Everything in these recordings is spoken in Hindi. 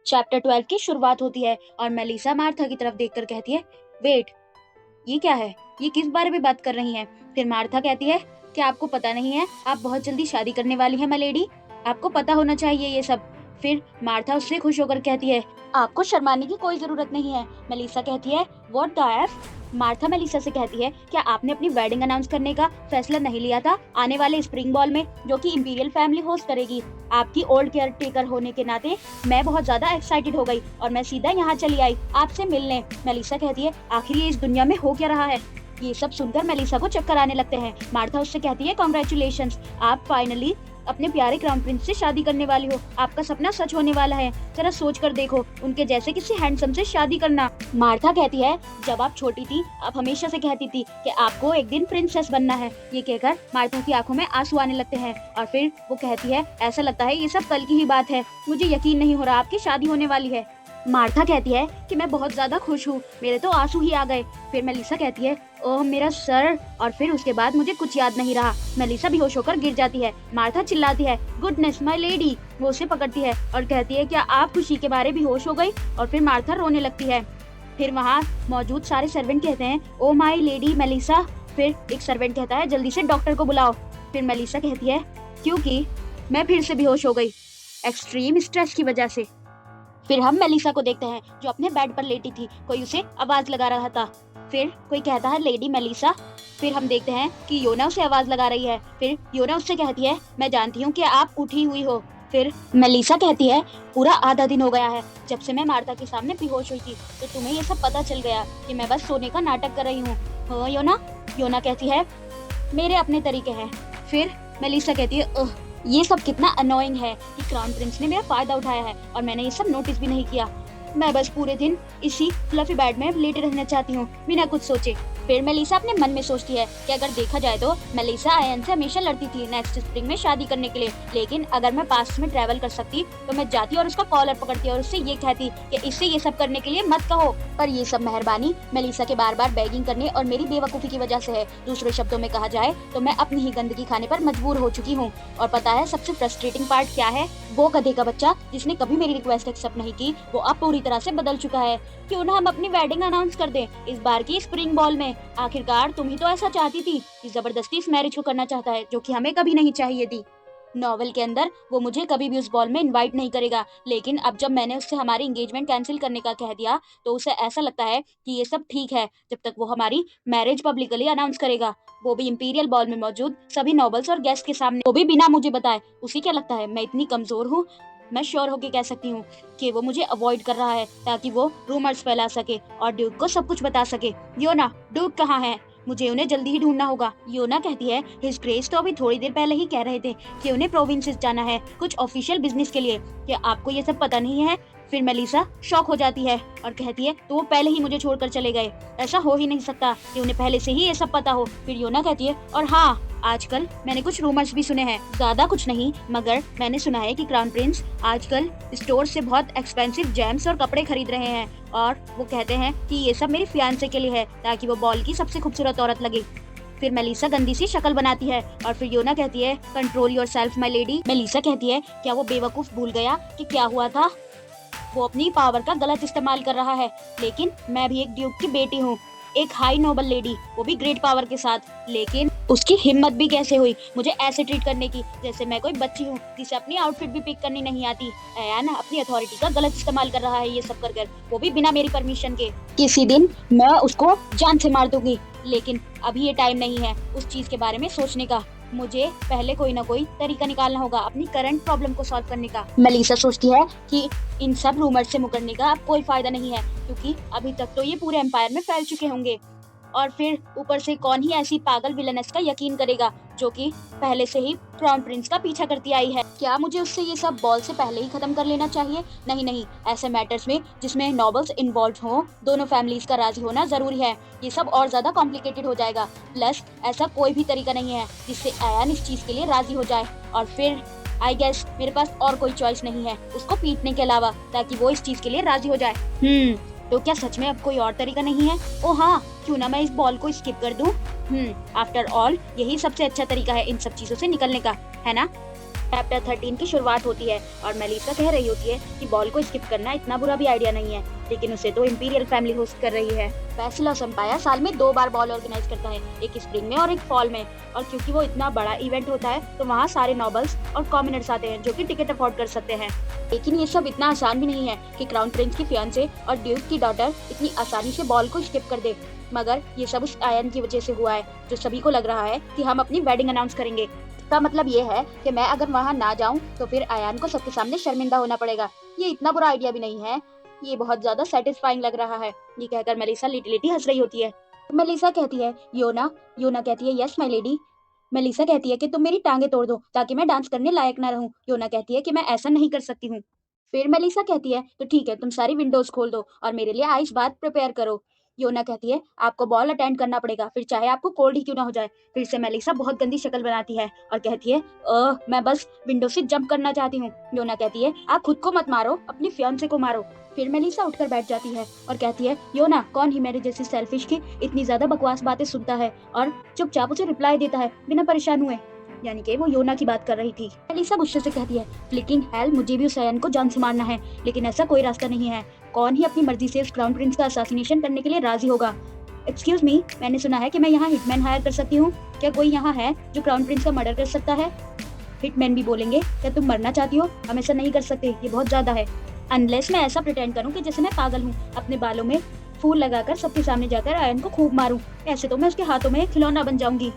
चैप्टर 12 की शुरुआत होती है और मेलिसा मार्था की तरफ देखकर कहती है, वेट, ये क्या है? ये किस बारे में बात कर रही हैं? फिर मार्था कहती है, क्या आपको पता नहीं है? आप बहुत जल्दी शादी करने वाली हैं मिलेडी। आपको पता होना चाहिए ये सब। फिर मार्था उससे खुश होकर कहती है, आपको शर्माने की कोई जरूरत नहीं है। मेलिसा कहती है, what the F? Martha Melissa से कहती है, क्या आपने अपनी वेडिंग अनाउंस करने का फैसला नहीं लिया था आने वाले स्प्रिंग बॉल में, जो कि इंपीरियल फैमिली होस्ट करेगी? आपकी ओल्ड केयर टेकर होने के नाते मैं बहुत ज्यादा एक्साइटेड हो गई और मैं सीधा यहाँ चली आई आपसे मिलने। मेलिसा कहती है, आखिर ये इस दुनिया में हो क्या रहा है? ये सब सुनकर मेलिसा को चक्कर आने लगते हैं। मार्था उससे कहती है, कॉन्ग्रेचुलेशंस, आप फाइनली अपने प्यारे क्राउन प्रिंस से शादी करने वाली हो। आपका सपना सच होने वाला है। जरा सोच कर देखो, उनके जैसे किसी हैंडसम से शादी करना। मार्था कहती है, जब आप छोटी थी आप हमेशा से कहती थी कि आपको एक दिन प्रिंसेस बनना है। ये कहकर मार्था की आंखों में आंसू आने लगते हैं और फिर वो कहती है, ऐसा लगता है ये सब कल की ही बात है। मुझे यकीन नहीं हो रहा आपकी शादी होने वाली है। मार्था कहती है कि मैं बहुत ज्यादा खुश हूँ, मेरे तो आंसू ही आ गए। फिर मेलिसा कहती है, ओह मेरा सर, और फिर उसके बाद मुझे कुछ याद नहीं रहा। मेलिसा बेहोश होकर गिर जाती है। मार्था चिल्लाती है, गुडनेस माय लेडी। वो उसे पकड़ती है और कहती है, क्या आप खुशी के बारे बेहोश हो गई? और फिर मार्था रोने लगती है। फिर वहाँ मौजूद सारे सर्वेंट कहते हैं, ओ माय लेडी मेलिसा। फिर एक सर्वेंट कहता है, जल्दी से डॉक्टर को बुलाओ। फिर मेलिसा कहती है, क्योंकि मैं फिर से बेहोश हो गई एक्सट्रीम स्ट्रेस की वजह से। फिर हम मेलिसा को देखते हैं जो अपने बेड पर लेटी थी। कोई उसे आवाज लगा रहा था। फिर कोई कहता है, लेडी मेलिसा। फिर हम देखते हैं कि योना उसे आवाज लगा रही है। फिर योना उससे कहती है, मैं जानती हूँ कि आप उठी हुई हो। फिर मेलिसा कहती है, पूरा आधा दिन हो गया है जब से मैं मार्था के सामने बेहोश हुई थी, तो तुम्हें ये सब पता चल गया कि मैं बस सोने का नाटक कर रही हूँ, हाँ योना? योना कहती है, मेरे अपने तरीके हैं। फिर मेलिसा कहती है, ये सब कितना अनोइंग है कि क्राउन प्रिंस ने मेरा फायदा उठाया है और मैंने ये सब नोटिस भी नहीं किया। मैं बस पूरे दिन इसी फ्लफी बेड में लेटे रहना चाहती हूँ बिना कुछ सोचे। फिर मेलिसा अपने मन में सोचती है कि अगर देखा जाए तो मेलिसा आयन से हमेशा लड़ती थी नेक्स्ट स्प्रिंग में शादी करने के लिए, लेकिन अगर मैं पास्ट में ट्रैवल कर सकती तो मैं जाती और उसका कॉलर पकड़ती और उससे ये कहती कि इससे ये सब करने के लिए मत कहो। पर ये सब मेहरबानी मेलिसा के बार बार बेगिंग करने और मेरी बेवकूफ़ी की वजह से है। दूसरे शब्दों में कहा जाए तो मैं अपनी ही गंदगी खाने पर मजबूर हो चुकी हूँ। और पता है सबसे फ्रस्ट्रेटिंग पार्ट क्या है? वो गधे का बच्चा जिसने कभी मेरी रिक्वेस्ट एक्सेप्ट नहीं की, वो अब पूरी तरह से बदल चुका है। क्यों ना हम अपनी वेडिंग अनाउंस कर दें इस बार की स्प्रिंग बॉल में? आखिरकार तुम ही तो ऐसा चाहती थी कि जबरदस्ती इस मैरिज को करना चाहता है, जो कि हमें कभी नहीं चाहिए थी। नॉवेल के अंदर वो मुझे कभी भी उस बॉल में इनवाइट नहीं करेगा, लेकिन अब जब मैंने उससे हमारी एंगेजमेंट कैंसिल करने का कह दिया तो उसे ऐसा लगता है कि ये सब ठीक है जब तक वो हमारी मैरिज पब्लिकली अनाउंस करेगा, वो भी इंपीरियल बॉल में मौजूद सभी नॉबल्स और गेस्ट के सामने, वो भी बिना मुझे बताए। उसे क्या लगता है मैं इतनी कमजोर हूँ? मैं श्योर होके कह सकती हूँ कि वो मुझे अवॉइड कर रहा है ताकि वो रूमर्स फैला सके और ड्यूक को सब कुछ बता सके। योना, ड्यूक कहाँ है? मुझे उन्हें जल्दी ही ढूंढना होगा। योना कहती है, हिज ग्रेस तो अभी थोड़ी देर पहले ही कह रहे थे कि उन्हें प्रोविंसेस जाना है कुछ ऑफिशियल बिजनेस के लिए। क्या आपको ये सब पता नहीं है? फिर मेलिसा शॉक हो जाती है और कहती है, तो वो पहले ही मुझे छोड़कर चले गए। ऐसा हो ही नहीं सकता कि उन्हें पहले से ही ये सब पता हो। फिर योना कहती है, और हाँ, आजकल मैंने कुछ रूमर्स भी सुने हैं, ज्यादा कुछ नहीं, मगर मैंने सुना है कि क्राउन प्रिंस आजकल स्टोर से बहुत एक्सपेंसिव जेम्स और कपड़े खरीद रहे हैं और वो कहते हैं कि ये सब मेरी फियांसे के लिए है ताकि वो बॉल की सबसे खूबसूरत औरत लगे। फिर मेलिसा गंदी सी शक्ल बनाती है और फिर योना कहती है, control yourself my lady. Melissa कहती है, क्या वो बेवकूफ भूल गया कि क्या हुआ था? वो अपनी पावर का गलत इस्तेमाल कर रहा है, लेकिन मैं भी एक ड्यूक की बेटी हूँ, एक हाई नोबल लेडी, वो भी ग्रेट पावर के साथ। लेकिन उसकी हिम्मत भी कैसे हुई मुझे ऐसे ट्रीट करने की जैसे मैं कोई बच्ची हूँ जिसे अपनी आउटफिट भी पिक करनी नहीं आती। अयान अपनी अथॉरिटी का गलत इस्तेमाल कर रहा है ये सब कर, वो भी बिना मेरी परमिशन के। किसी दिन मैं उसको जान से मार दूंगी, लेकिन अभी ये टाइम नहीं है उस चीज के बारे में सोचने का। मुझे पहले कोई ना कोई तरीका निकालना होगा अपनी करंट प्रॉब्लम को सॉल्व करने का। मेलिसा सोचती है कि इन सब रूमर से मुकरने का अब कोई फायदा नहीं है, क्योंकि अभी तक तो ये पूरे एम्पायर में फैल चुके होंगे। और फिर ऊपर से कौन ही ऐसी पागल विलनेस का यकीन करेगा जो कि पहले से ही क्राउन प्रिंस का पीछा करती आई है? क्या मुझे उससे ये सब बॉल से पहले ही खत्म कर लेना चाहिए? नहीं नहीं, ऐसे मैटर्स में जिसमें नॉबल्स इन्वॉल्व हों, दोनों फैमिलीज का राजी होना जरूरी है। ये सब और ज्यादा कॉम्प्लिकेटेड हो जाएगा। प्लस ऐसा कोई भी तरीका नहीं है जिससे अयान इस चीज के लिए राजी हो जाए। और फिर आई गेस मेरे पास और कोई चॉइस नहीं है उसको पीटने के अलावा, ताकि वो इस चीज के लिए राजी हो जाए। तो क्या सच में अब कोई और तरीका नहीं है? ओ हाँ, क्यों ना मैं इस बॉल को स्किप कर दूं? आफ्टर ऑल यही सबसे अच्छा तरीका है इन सब चीजों से निकलने का, है ना? चैप्टर 13 की शुरुआत होती है और मेलिसा कह रही होती है कि बॉल को स्किप करना इतना बुरा भी आइडिया नहीं है, लेकिन उसे तो इंपीरियल फैमिली होस्ट कर रही है। बैसिलस एम्पायर साल में 2 बार बॉल ऑर्गेनाइज करता है, एक स्प्रिंग में और एक फॉल में, और क्योंकि वो इतना बड़ा इवेंट होता है तो वहाँ सारे नॉबल्स और कॉमनर्स आते हैं जो कि टिकट अफोर्ड कर सकते हैं। लेकिन ये सब इतना आसान भी नहीं है कि क्राउन प्रिंस की फियांसे और ड्यूक की डॉटर इतनी आसानी से बॉल को स्किप कर दे, मगर ये सब उस आयन की वजह से हुआ है जो सभी को लग रहा है कि हम अपनी वेडिंग अनाउंस करेंगे। इसका मतलब ये है कि मैं अगर वहाँ ना जाऊँ तो फिर आयन को सबके सामने शर्मिंदा होना पड़ेगा। ये इतना बुरा आइडिया भी नहीं है, ये बहुत ज्यादा सेटिस्फाइंग लग रहा है। ये कहकर मेलिसा लिटिलिटी हंस रही होती है। मेलिसा कहती है योना। योना कहती है यस माय लेडी। मेलिसा कहती है कि तुम मेरी टांगे तोड़ दो ताकि मैं डांस करने लायक ना रहूं। योना कहती है कि मैं ऐसा नहीं कर सकती हूँ। फिर मेलिसा कहती है तो ठीक है, तुम सारी विंडोज खोल दो और मेरे लिए आइस बात प्रिपेयर करो। योना कहती है आपको बॉल अटेंड करना पड़ेगा, फिर चाहे आपको कोल्ड ही क्यों ना हो जाए। फिर से मेलिसा बहुत गंदी शक्ल बनाती है और कहती है मैं बस विंडो से जंप करना चाहती हूँ। योना कहती है आप खुद को मत मारो, अपनी फियांसे को मारो। फिर मेलिसा उठकर बैठ जाती है और कहती है योना कौन ही मेरे जैसी सेल्फिश की इतनी ज्यादा बकवास बातें सुनता है और चुपचाप उसे रिप्लाई देता है बिना परेशान हुए। यानी कि वो योना की बात कर रही थी। मेलिसा गुस्से से कहती है फ्लिकिंग हेल, मुझे भी उस आयन को जान से मारना है, लेकिन ऐसा कोई रास्ता नहीं है। कौन ही अपनी मर्जी से उस क्राउन प्रिंस का असैसिनेशन करने के लिए राजी होगा। एक्सक्यूज मी, मैंने सुना है कि मैं यहाँ हिटमैन हायर कर सकती हूँ। क्या कोई यहाँ है जो क्राउन प्रिंस का मर्डर कर सकता है? हिटमैन भी बोलेंगे क्या तुम मरना चाहती हो? हम ऐसा नहीं कर सकते, ये बहुत ज्यादा है। अनलेस मैं ऐसा प्रिटेंड करूँ कि जैसे मैं पागल हूँ, अपने बालों में फूल लगाकर सबके सामने जाकर आयन को खूब मारूं। ऐसे तो मैं उसके हाथों में खिलौना बन जाऊंगी।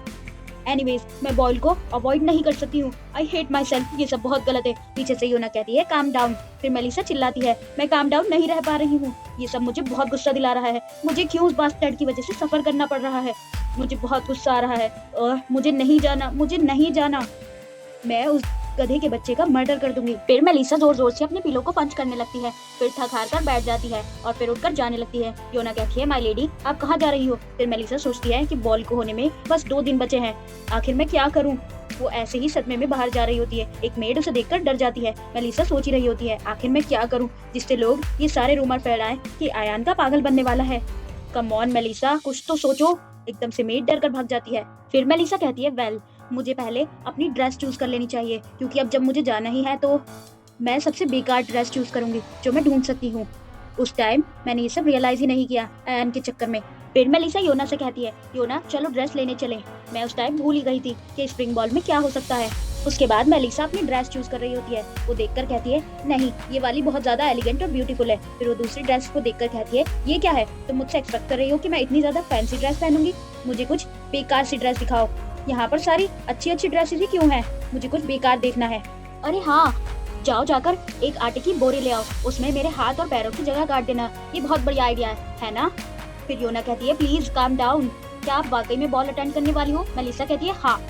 एनीवेज, मैं बॉल को अवॉइड नहीं कर सकती हूँ। आई हेट माई सेल्फ, ये सब बहुत गलत है। पीछे से योना कहती है काम डाउन। फिर मेलिसा चिल्लाती है मैं काम डाउन नहीं रह पा रही हूँ, ये सब मुझे बहुत गुस्सा दिला रहा है। मुझे क्यों उस बास्टर्ड की वजह से सफर करना पड़ रहा है? मुझे बहुत गुस्सा आ रहा है और मुझे नहीं जाना, मुझे नहीं जाना। मैं उस गधे के बच्चे का मर्डर कर दूंगी। फिर मेलिसा जोर जोर से अपने पिलो को पंच करने लगती है, फिर थक हार कर बैठ जाती है और फिर उठकर जाने लगती है। योना कहती है माय लेडी आप कहाँ जा रही हो? फिर मेलिसा सोचती है कि बॉल को होने में बस 2 दिन बचे हैं, आखिर मैं क्या करूँ। वो ऐसे ही सदमे में बाहर जा रही होती है। एक मेड उसे देखकर डर जाती है। मेलिसा सोच ही रही होती है आखिर मैं क्या करूँ जिससे लोग ये सारे रूमर फैलाएं कि आयान का पागल बनने वाला है। कम ऑन मेलिसा, कुछ तो सोचो। एकदम से मेड डर कर भाग जाती है। फिर मेलिसा कहती है वेल, मुझे पहले अपनी ड्रेस चूज कर लेनी चाहिए, क्योंकि अब जब मुझे जाना ही है तो मैं सबसे बेकार ड्रेस चूज करूंगी जो मैं ढूंढ सकती हूँ। उस टाइम मैंने ये सब रियलाइज ही नहीं किया आयन के चक्कर में। फिर मेलिसा योना से कहती है योना चलो ड्रेस लेने चले। मैं उस टाइम भूल ही गई थी कि स्प्रिंग बॉल में क्या हो सकता है। उसके बाद मेलिसा अपनी ड्रेस चूज कर रही होती है। वो देखकर कहती है नहीं, ये वाली बहुत ज्यादा एलिगेंट और ब्यूटीफुल है। फिर वो दूसरी ड्रेस को देखकर कहती है ये क्या है? तुम मुझसे एक्सपेक्ट कर रही हो कि मैं इतनी ज्यादा फैंसी ड्रेस पहनूंगी? मुझे कुछ बेकार सी ड्रेस दिखाओ। यहाँ पर सारी अच्छी अच्छी ड्रेसेस ही क्यों हैं? मुझे कुछ बेकार देखना है। अरे हाँ, जाओ जाकर एक आटे की बोरी ले आओ, उसमें मेरे हाथ और पैरों की जगह काट देना। ये बहुत बढ़िया आइडिया है ना? फिर योना कहती है प्लीज काम डाउन, क्या आप वाकई में बॉल अटेंड करने वाली हो? मेलिसा कहती है हाँ,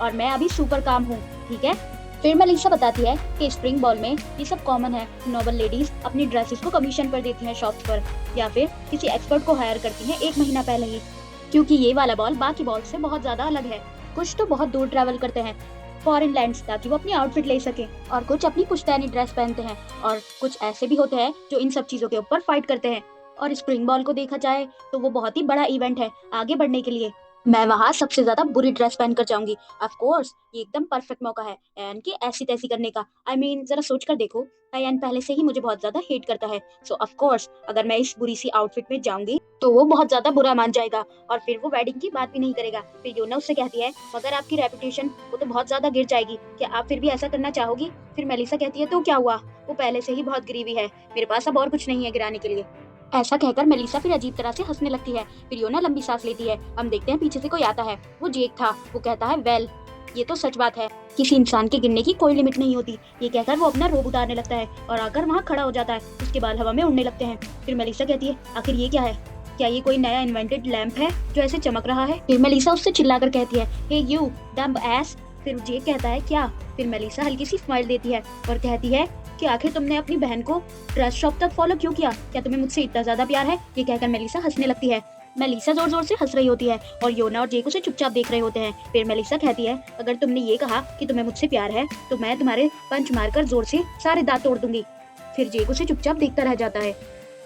और मैं अभी सुपर काम हूँ, ठीक है। फिर मेलिसा बताती है कि स्प्रिंग बॉल में ये सब कॉमन है। नोबल लेडीज अपनी ड्रेसेस को कमीशन पर देती हैं शॉप्स पर, या फिर किसी एक्सपर्ट को हायर करती हैं 1 महीना पहले ही, क्योंकि ये वाला बॉल बाकी बॉल से बहुत ज्यादा अलग है। कुछ तो बहुत दूर ट्रैवल करते हैं फॉरेन लैंड्स ताकि वो अपनी आउटफिट ले सके, और कुछ अपनी पुश्तैनी ड्रेस पहनते हैं, और कुछ ऐसे भी होते हैं जो इन सब चीजों के ऊपर फाइट करते हैं। और स्प्रिंग बॉल को देखा जाए तो वो बहुत ही बड़ा इवेंट है आगे बढ़ने के लिए। मैं वहाँ सबसे ज्यादा बुरी ड्रेस पहनकर जाऊंगी। ऑफ कोर्स ये एकदम परफेक्ट मौका है एन की ऐसी तैसी करने का। आई मीन जरा सोच कर देखो, एन पहले से ही मुझे बहुत ज्यादा हेट करता है, सो ऑफ कोर्स अगर मैं इस बुरी सी आउटफिट में जाऊंगी तो वो बहुत ज्यादा बुरा मान जाएगा और फिर वो वेडिंग की बात भी नहीं करेगा। फिर योना उससे कहती है मगर आपकी रेपुटेशन वो तो बहुत ज्यादा गिर जाएगी, क्या आप फिर भी ऐसा करना चाहोगी? फिर मेलिसा कहती है तो क्या हुआ, वो पहले से ही बहुत गिरी हुई है, मेरे पास अब और कुछ नहीं है गिराने के लिए। ऐसा कहकर मेलिसा फिर अजीब तरह से हंसने लगती है। फिर योना लंबी सांस लेती है। हम देखते हैं पीछे से कोई आता है। वो जेक था। वो कहता है वेल, ये तो सच बात है, किसी इंसान के गिरने की कोई लिमिट नहीं होती। ये कहकर वो अपना रोब उतारने लगता है और आकर वहाँ खड़ा हो जाता है। उसके बाल हवा में उड़ने लगते हैं। फिर मेलिसा कहती है आखिर ये क्या है? क्या ये कोई नया इन्वेंटेड लैंप है जो ऐसे चमक रहा है? फिर मेलिसा उससे चिल्लाकर कहती है हे यू डम्ब एस। फिर जेक कहता है क्या? फिर मेलिसा हल्की सी स्माइल देती है और कहती है कि आखिर तुमने अपनी बहन को ड्रेस शॉप तक फॉलो क्यों किया? क्या तुम्हें मुझसे इतना ज्यादा प्यार है? ये कहकर मेलिसा हंसने लगती है। मेलिसा जोर जोर से हंस रही होती है और योना और जेक उसे चुपचाप देख रहे होते हैं। फिर मेलिसा कहती है अगर तुमने ये कहा कि तुम्हें मुझसे प्यार है तो मैं तुम्हारे पंच मारकर जोर से सारे दांत तोड़ दूंगी। फिर जेक उसे चुपचाप देखता रह जाता है।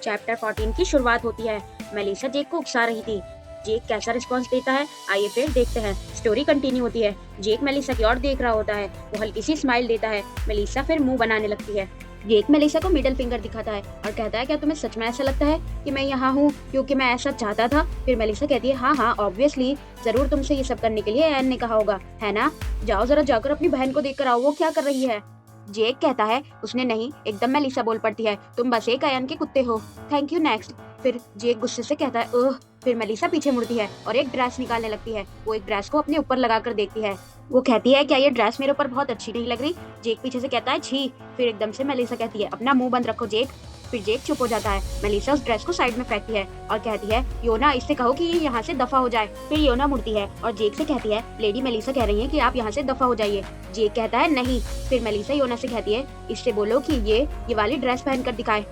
चैप्टर 14 की शुरुआत होती है। मेलिसा जेक को उकसा रही थी जेक कैसा रिस्पॉन्स देता है, आइए फिर देखते हैं। स्टोरी कंटिन्यू होती है। जेक मेलिसा की ओर देख रहा होता है, वो हल्की सी स्माइल देता है। मेलिसा फिर मुंह बनाने लगती है। जेक मेलिसा को मिडिल फिंगर दिखाता है और कहता है, क्या तुम्हें सच में ऐसा लगता है कि मैं यहाँ हूँ क्योंकि मैं ऐसा चाहता था? फिर मेलिसा कहती है, हाँ हाँ ऑब्वियसली, जरूर तुमसे ये सब करने के लिए एन ने कहा होगा, है ना? जाओ जरा जाकर अपनी बहन को देख कर आओ, वो क्या कर रही है। जेक कहता है, उसने नहीं, एकदम मेलिसा बोल पड़ती है, तुम बस एक अयन के कुत्ते हो, थैंक यू नेक्स्ट। फिर जेक गुस्से से कहता है, ओह। फिर मेलिसा पीछे मुड़ती है और एक ड्रेस निकालने लगती है। वो एक ड्रेस को अपने ऊपर लगाकर देखती है। वो कहती है, क्या ये ड्रेस मेरे ऊपर बहुत अच्छी नहीं लग रही? जेक पीछे से कहता है, छी। फिर एकदम से मेलिसा कहती है, अपना मुंह बंद रखो जेक। फिर जेक चुप हो जाता है। मेलिसा उस ड्रेस को साइड में फेंकती है और कहती है, योना इससे कहो कि ये यहाँ से दफा हो जाए। फिर योना मुड़ती है और जेक से कहती है, लेडी मेलिसा कह रही है कि आप यहाँ से दफा हो जाइए। जेक कहता है, नहीं। फिर मेलिसा योना से कहती है, इससे बोलो कि ये वाली ड्रेस पहन कर दिखाए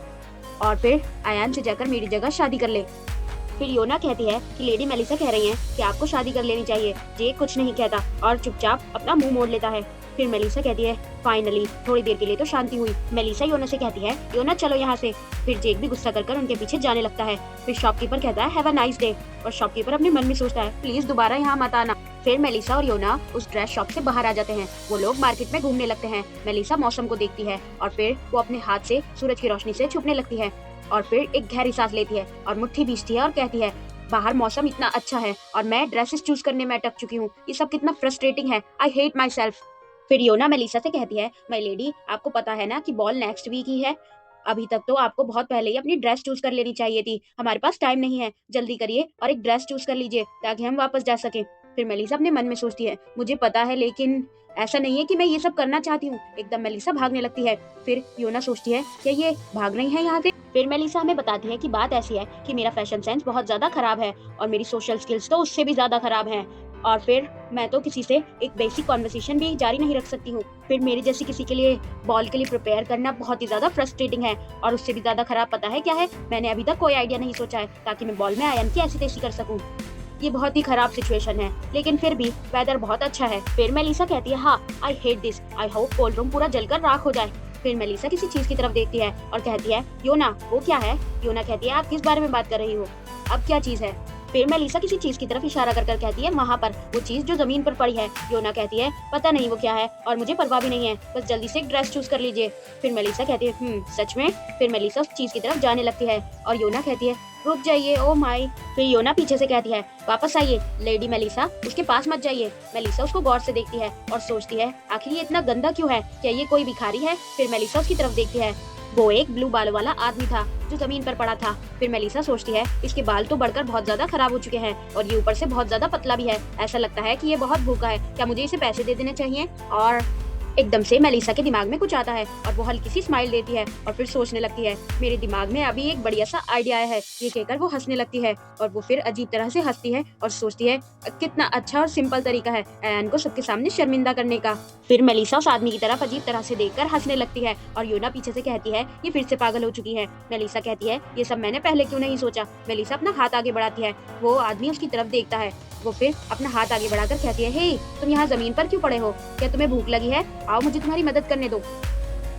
और फिर अयान से जाकर मेरी जगह शादी कर ले। फिर योना कहती है कि लेडी मेलिसा कह रही हैं कि आपको शादी कर लेनी चाहिए। जेक कुछ नहीं कहता और चुपचाप अपना मुंह मोड़ लेता है। फिर मेलिसा कहती है, फाइनली थोड़ी देर के लिए तो शांति हुई। मेलिसा योना से कहती है, योना चलो यहाँ से। फिर जेक भी गुस्सा कर उनके पीछे जाने लगता है। फिर शॉपकीपर कहता है, हैव अ नाइस डे। और शॉपकीपर अपने मन में सोचता है, प्लीज दोबारा यहाँ मत आना। फिर मेलिसा और योना उस ड्रेस शॉप से बाहर आ जाते हैं। वो लोग मार्केट में घूमने लगते हैं। मेलिसा मौसम को देखती है और फिर वो अपने हाथ से सूरज की रोशनी से छुपने लगती है और फिर एक गहरी सांस लेती है और मुट्ठी भींचती है और कहती है, बाहर मौसम इतना अच्छा है और मैं ड्रेसेस चूज करने में अटक चुकी हूँ। ये सब कितना फ्रस्ट्रेटिंग है। I hate my self. फिर योना मेलिसा से कहती है, माय लेडी, आपको पता है ना कि बॉल नेक्स्ट वीक ही है। अभी तक तो आपको बहुत पहले ही अपनी ड्रेस चूज कर लेनी चाहिए थी। हमारे पास टाइम नहीं है, जल्दी करिए और एक ड्रेस चूज कर लीजिए ताकि हम वापस जा सके। फिर मेलिसा अपने मन में सोचती है, मुझे पता है लेकिन ऐसा नहीं है कि मैं ये सब करना चाहती हूँ। एकदम मेलिसा भागने लगती है। फिर योना सोचती है, क्या ये भाग रही है यहाँ से? फिर मेलिसा हमें बताती है कि बात ऐसी है कि मेरा फैशन सेंस बहुत ज्यादा खराब है और मेरी सोशल स्किल्स तो उससे भी ज्यादा खराब हैं। और फिर मैं तो किसी से एक बेसिक कॉन्वर्सेशन भी जारी नहीं रख सकती हूँ। फिर मेरी जैसी किसी के लिए बॉल के लिए प्रिपेयर करना बहुत ही ज्यादा फ्रस्ट्रेटिंग है। और उससे भी ज्यादा खराब पता है क्या है? मैंने अभी तक कोई आइडिया नहीं सोचा है ताकि मैं बॉल में आयन की ऐसी तैसी कर सकूँ। ये बहुत ही खराब सिचुएशन है, लेकिन फिर भी वेदर बहुत अच्छा है। फिर मेलिसा कहती है, हाँ I hate this, I hope cold room पूरा जलकर राख हो जाए। फिर मेलिसा किसी चीज की तरफ देखती है और कहती है, योना वो क्या है? योना कहती है, आप किस बारे में बात कर रही हो? अब क्या चीज है? फिर मेलिसा किसी चीज की तरफ इशारा कर कहती है, वहाँ पर वो चीज जो जमीन पर पड़ी है। योना कहती है, पता नहीं वो क्या है और मुझे परवाह भी नहीं है, बस जल्दी से एक ड्रेस चूज कर लीजिए। फिर मेलिसा कहती है, सच में? फिर मेलिसा उस चीज की तरफ जाने लगती है और योना कहती है, रुक जाइए, ओ माई। फिर योना पीछे से कहती है, वापस आइए लेडी मेलिसा, उसके पास मत जाइए। मेलिसा उसको गौर से देखती है और सोचती है, आखिर ये इतना गंदा क्यों है? क्या ये कोई भिखारी है? फिर मेलिसा उसकी तरफ देखती है। वो एक ब्लू बालों वाला आदमी था जो जमीन पर पड़ा था। फिर मेलिसा सोचती है, इसके बाल तो बढ़कर बहुत ज्यादा खराब हो चुके हैं और ये ऊपर से बहुत ज्यादा पतला भी है। ऐसा लगता है कि ये बहुत भूखा है। क्या मुझे इसे पैसे दे देने चाहिए? और एकदम से मेलिसा के दिमाग में कुछ आता है और वो हल्की सी स्माइल देती है और फिर सोचने लगती है, मेरे दिमाग में अभी एक बढ़िया सा आइडिया आया है। ये कहकर वो हंसने लगती है और वो फिर अजीब तरह से हंसती है और सोचती है, कितना अच्छा और सिंपल तरीका है एन को सबके सामने शर्मिंदा करने का। फिर मेलिसा उस आदमी की तरफ अजीब तरह से देखकर हंसने लगती है और योना पीछे से कहती है, ये फिर से पागल हो चुकी है। मेलिसा कहती है, ये सब मैंने पहले क्यों नहीं सोचा? मेलिसा अपना हाथ आगे बढ़ाती है। वो आदमी उसकी तरफ देखता है। वो फिर अपना हाथ आगे बढ़ाकर कहती है, हे तुम यहाँ जमीन पर क्यों पड़े हो? क्या तुम्हें भूख लगी है? आओ मुझे तुम्हारी मदद करने दो।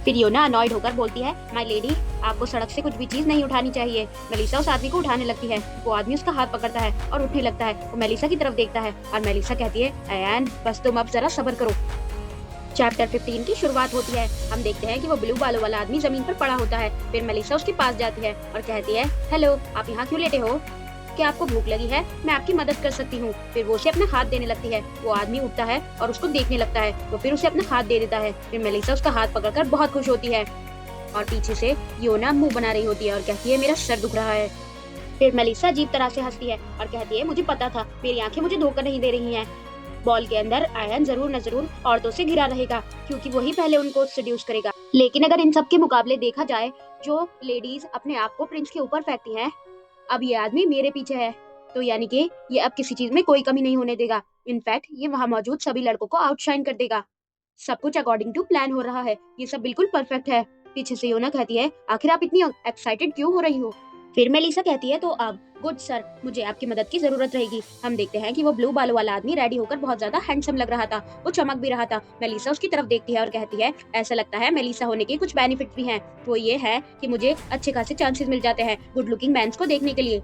फिर योना अनॉयड होकर बोलती है, माय लेडी, आपको सड़क से कुछ भी चीज नहीं उठानी चाहिए। मेलिसा उस आदमी को उठाने लगती है। वो आदमी उसका हाथ पकड़ता है और उठने लगता है। वो मेलिसा की तरफ देखता है और मेलिसा कहती है, एन बस तुम अब जरा सब्र करो। चैप्टर 15 की शुरुआत होती है। हम देखते हैं कि वो ब्लू बालों वाला आदमी जमीन पर पड़ा होता है। फिर मेलिसा उसके पास जाती है और कहती है, हेलो, आप यहाँ क्यों लेटे हो? क्या आपको भूख लगी है? मैं आपकी मदद कर सकती हूँ। फिर वो उसे अपना हाथ देने लगती है। वो आदमी उठता है और उसको देखने लगता है। वो फिर उसे अपना हाथ दे देता है। फिर मेलिसा उसका हाथ पकड़कर बहुत खुश होती है और पीछे से योना मुंह बना रही होती है और कहती है, मेरा सर दुख रहा है। फिर मेलिसा अजीब तरह से हंसती है और कहती है, मुझे पता था, मेरी आंखें मुझे धोखा नहीं दे रही हैं। बॉल के अंदर आयन जरूर न जरूर औरतों से घिरा रहेगा क्योंकि वही पहले उनको सेड्यूस करेगा। लेकिन अगर इन सब के मुकाबले देखा जाए, जो लेडीज अपने आप को प्रिंस के ऊपर फेंकती हैं, अब ये आदमी मेरे पीछे है, तो यानी कि ये अब किसी चीज में कोई कमी नहीं होने देगा। इनफैक्ट ये वहाँ मौजूद सभी लड़कों को आउटशाइन कर देगा। सब कुछ अकॉर्डिंग टू प्लान हो रहा है। ये सब बिल्कुल परफेक्ट है। पीछे से योना कहती है, आखिर आप इतनी एक्साइटेड क्यों हो रही हो? फिर मेलिसा कहती है, तो अब गुड सर, मुझे आपकी मदद की जरूरत रहेगी। हम देखते हैं कि वो ब्लू बालों वाला आदमी रेडी होकर बहुत ज्यादा हैंडसम लग रहा था। वो चमक भी रहा था। मेलिसा उसकी तरफ देखती है और कहती है, ऐसा लगता है मेलिसा होने के कुछ बेनिफिट भी हैं। वो ये है कि मुझे अच्छे खासे चांसेस मिल जाते हैं गुड लुकिंग मैंस को देखने के लिए।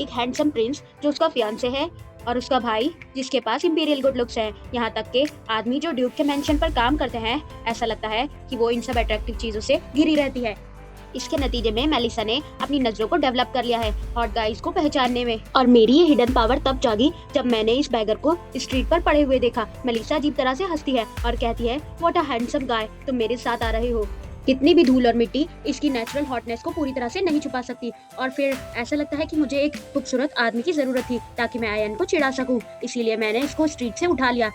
एक हैंडसम प्रिंस जो उसका फियांसे है, और उसका भाई जिसके पास इंपीरियल गुड लुक्स है। यहाँ तक के आदमी जो ड्यूक के मेंशन पर काम करते हैं, ऐसा लगता है कि वो इन सब अट्रैक्टिव चीजों से घिरी रहती है। इसके नतीजे में मेलिसा ने अपनी नजरों को डेवलप कर लिया है हॉट गाइज को पहचानने में। और मेरी ये हिडन पावर तब जागी जब मैंने इस बैगर को स्ट्रीट पर पड़े हुए देखा। मेलिसा अजीब तरह से हंसती है और कहती है, व्हाट अ हैंडसम गाय, तुम मेरे साथ आ रहे हो। कितनी भी धूल और मिट्टी इसकी नेचुरल हॉटनेस को पूरी तरह से नहीं छुपा सकती। और फिर ऐसा लगता है कि मुझे एक खूबसूरत आदमी की जरूरत थी ताकि मैं आयन को चिढ़ा सकूं। इसीलिए मैंने इसको स्ट्रीट से उठा लिया,